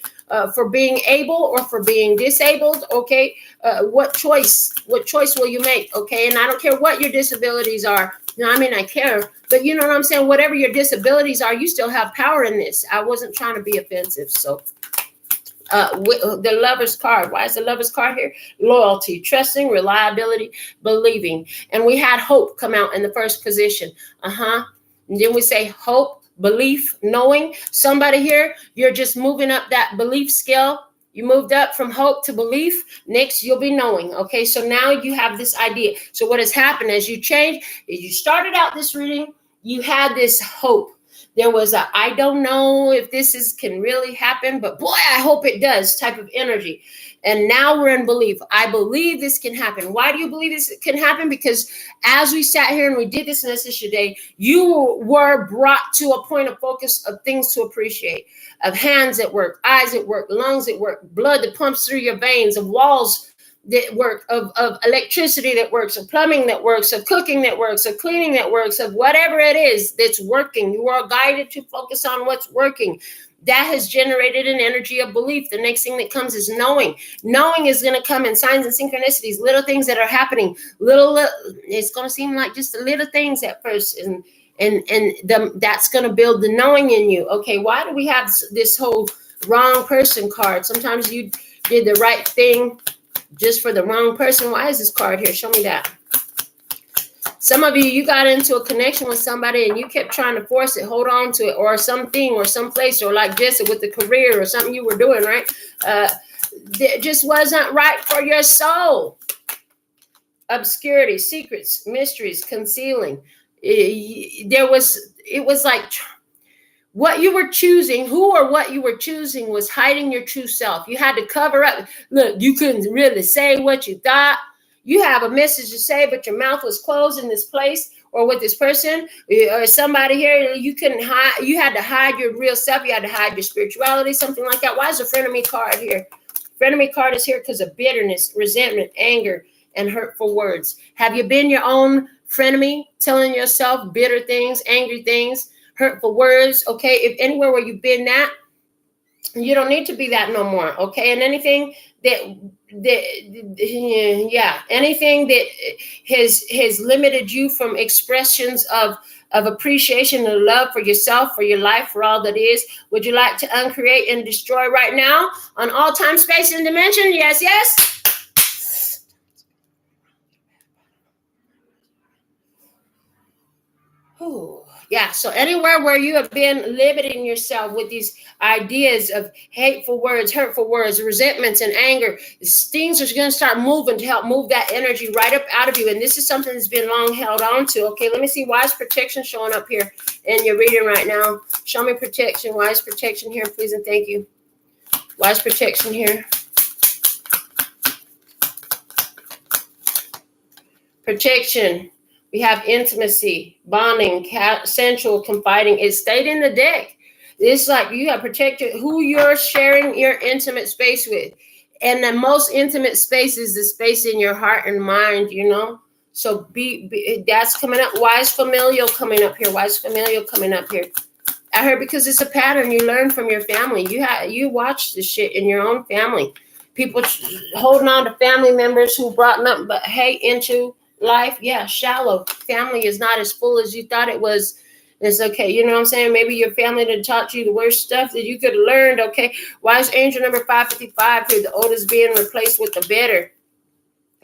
for being able or for being disabled, okay? What choice will you make, okay? And I don't care what your disabilities are. No, I mean, I care, but you know what I'm saying? Whatever your disabilities are, you still have power in this. I wasn't trying to be offensive, so. The Lover's card. Why is the Lover's card here? Loyalty, trusting, reliability, believing. And we had hope come out in the first position. And then we say hope, belief, knowing. Somebody here, you're just moving up that belief scale. You moved up from hope to belief. Next, you'll be knowing. Okay, so now you have this idea. So what has happened as you change, as you started out this reading, you had this hope. There was a, I don't know if this can really happen, but boy, I hope it does type of energy. And now we're in belief. I believe this can happen. Why do you believe this can happen? Because as we sat here and we did this message today, you were brought to a point of focus of things to appreciate, of hands at work, eyes at work, lungs at work, blood that pumps through your veins, of walls that work, of electricity that works, of plumbing that works, of cooking that works, of cleaning that works, of whatever it is that's working. You are guided to focus on what's working. That has generated an energy of belief. The next thing that comes is knowing. Knowing is going to come in signs and synchronicities, little things that are happening. It's going to seem like just little things at first, and that's going to build the knowing in you. Okay, why do we have this whole wrong person card? Sometimes you did the right thing just for the wrong person. Why is this card here? Show me that. Some of you got into a connection with somebody and you kept trying to force it, hold on to it, or something, or someplace, or like Jesse with the career or something you were doing, right? It just wasn't right for your soul. Obscurity, secrets, mysteries, concealing. It was like what you were choosing, who or what you were choosing was hiding your true self. You had to cover up. Look, you couldn't really say what you thought. You have a message to say, but your mouth was closed in this place or with this person or somebody here. You couldn't hide. You had to hide your real self. You had to hide your spirituality, something like that. Why is the frenemy card here? Frenemy card is here because of bitterness, resentment, anger, and hurtful words. Have you been your own frenemy, telling yourself bitter things, angry things, hurtful words? Okay, if anywhere where you've been that, you don't need to be that no more. Okay, and anything anything that has limited you from expressions of appreciation and love for yourself, for your life, for all that is, would you like to uncreate and destroy right now on all time, space, and dimension? Yes, yes. Ooh. Yeah, so anywhere where you have been limiting yourself with these ideas of hateful words, hurtful words, resentments, and anger, things are going to start moving to help move that energy right up out of you. And this is something that's been long held on to. Okay, let me see. Why is protection showing up here in your reading right now? Show me protection. Why is protection here, please and thank you? Why is protection here? Protection. We have intimacy, bonding, sensual, confiding. It stayed in the deck. It's like you have protected who you're sharing your intimate space with. And the most intimate space is the space in your heart and mind, you know? So that's coming up. Why is familial coming up here? Why is familial coming up here? I heard because it's a pattern you learn from your family. You watch this shit in your own family. People holding on to family members who brought nothing but hate into life. Yeah, shallow. Family is not as full as you thought it was. It's okay. You know what I'm saying? Maybe your family that taught you the worst stuff that you could have learned. Okay. Why is angel number 555 here? The old is being replaced with the better.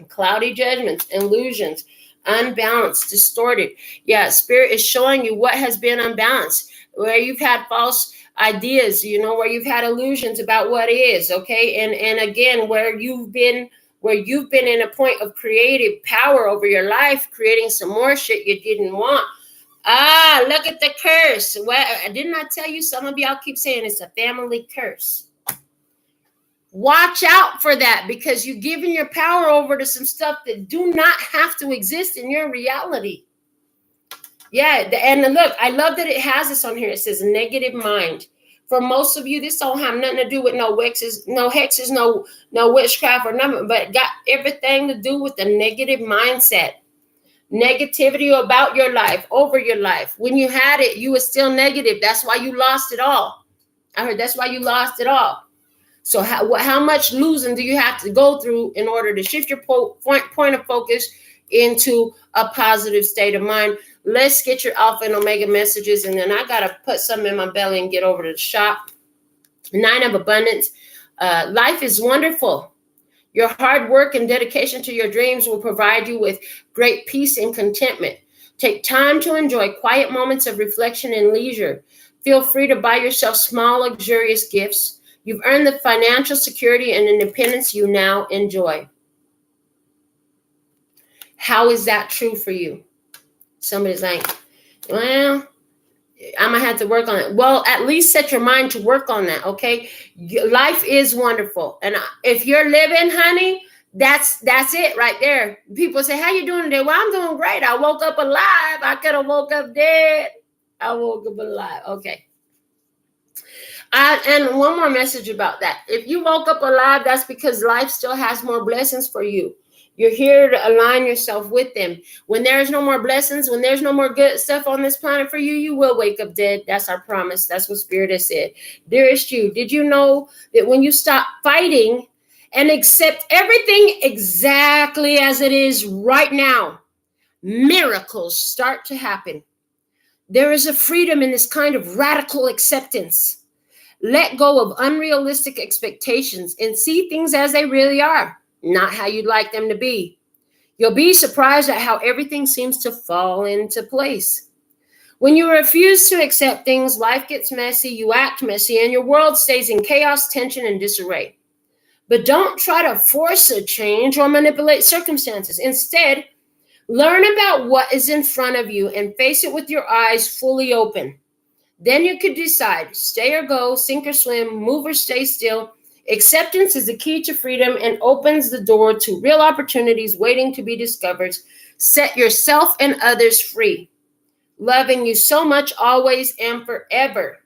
Cloudy judgments, illusions, unbalanced, distorted. Yeah, spirit is showing you what has been unbalanced, where you've had false ideas, you know, where you've had illusions about what is. Okay. And again, where you've been in a point of creative power over your life, creating some more shit you didn't want. Ah, look at the curse. Well, didn't I tell you? Some of y'all keep saying it's a family curse. Watch out for that, because you're giving your power over to some stuff that do not have to exist in your reality. Yeah, and look, I love that it has this on here. It says negative mind. For most of you, this don't have nothing to do with no hexes, no witchcraft or nothing, but got everything to do with the negative mindset. Negativity about your life, over your life. When you had it, you were still negative. That's why you lost it all. I heard that's why you lost it all. So how much losing do you have to go through in order to shift your point of focus into a positive state of mind? Let's get your Alpha and Omega messages, and then I got to put something in my belly and get over to the shop. 9 of Abundance. Life is wonderful. Your hard work and dedication to your dreams will provide you with great peace and contentment. Take time to enjoy quiet moments of reflection and leisure. Feel free to buy yourself small, luxurious gifts. You've earned the financial security and independence you now enjoy. How is that true for you? Somebody's like, well, I'm going to have to work on it. Well, at least set your mind to work on that, okay? Life is wonderful. And if you're living, honey, that's it right there. People say, how you doing today? Well, I'm doing great. I woke up alive. I could have woke up dead. I woke up alive. Okay. And one more message about that. If you woke up alive, that's because life still has more blessings for you. You're here to align yourself with them. When there's no more blessings, when there's no more good stuff on this planet for you, you will wake up dead. That's our promise. That's what Spirit has said. Dearest you, did you know that when you stop fighting and accept everything exactly as it is right now, miracles start to happen? There is a freedom in this kind of radical acceptance. Let go of unrealistic expectations and see things as they really are, not how you'd like them to be. You'll be surprised at how everything seems to fall into place. When you refuse to accept things, life gets messy, you act messy, and your world stays in chaos, tension, and disarray. But don't try to force a change or manipulate circumstances. Instead, learn about what is in front of you and face it with your eyes fully open. Then you could decide, stay or go, sink or swim, move or stay still. Acceptance is the key to freedom and opens the door to real opportunities waiting to be discovered. Set yourself and others free. Loving you so much, always and forever.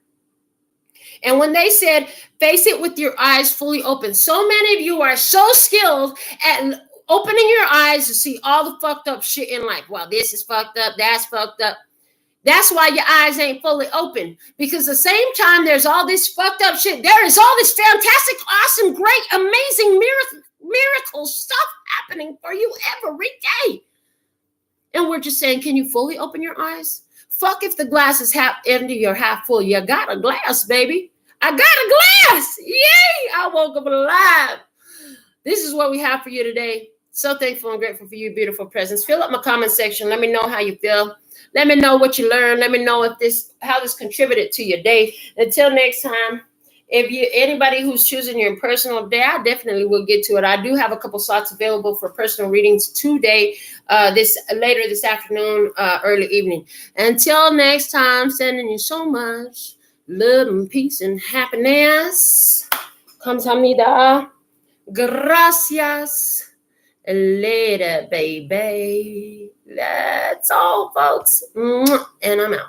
And when they said, face it with your eyes fully open, so many of you are so skilled at opening your eyes to see all the fucked up shit in life. Well, this is fucked up, that's fucked up. That's why your eyes ain't fully open. Because the same time there's all this fucked up shit, there is all this fantastic, awesome, great, amazing miracle stuff happening for you every day. And we're just saying, can you fully open your eyes? Fuck if the glass is half empty or half full. You got a glass, baby. I got a glass. Yay! I woke up alive. This is what we have for you today. So thankful and grateful for you, beautiful presence. Fill up my comment section. Let me know how you feel. Let me know what you learned. Let me know how this contributed to your day. Until next time, anybody who's choosing your personal day, I definitely will get to it. I do have a couple slots available for personal readings today, later this afternoon, early evening. Until next time, sending you so much love and peace and happiness. Kamsahamnida. Gracias. Later, baby. That's all, folks. And I'm out.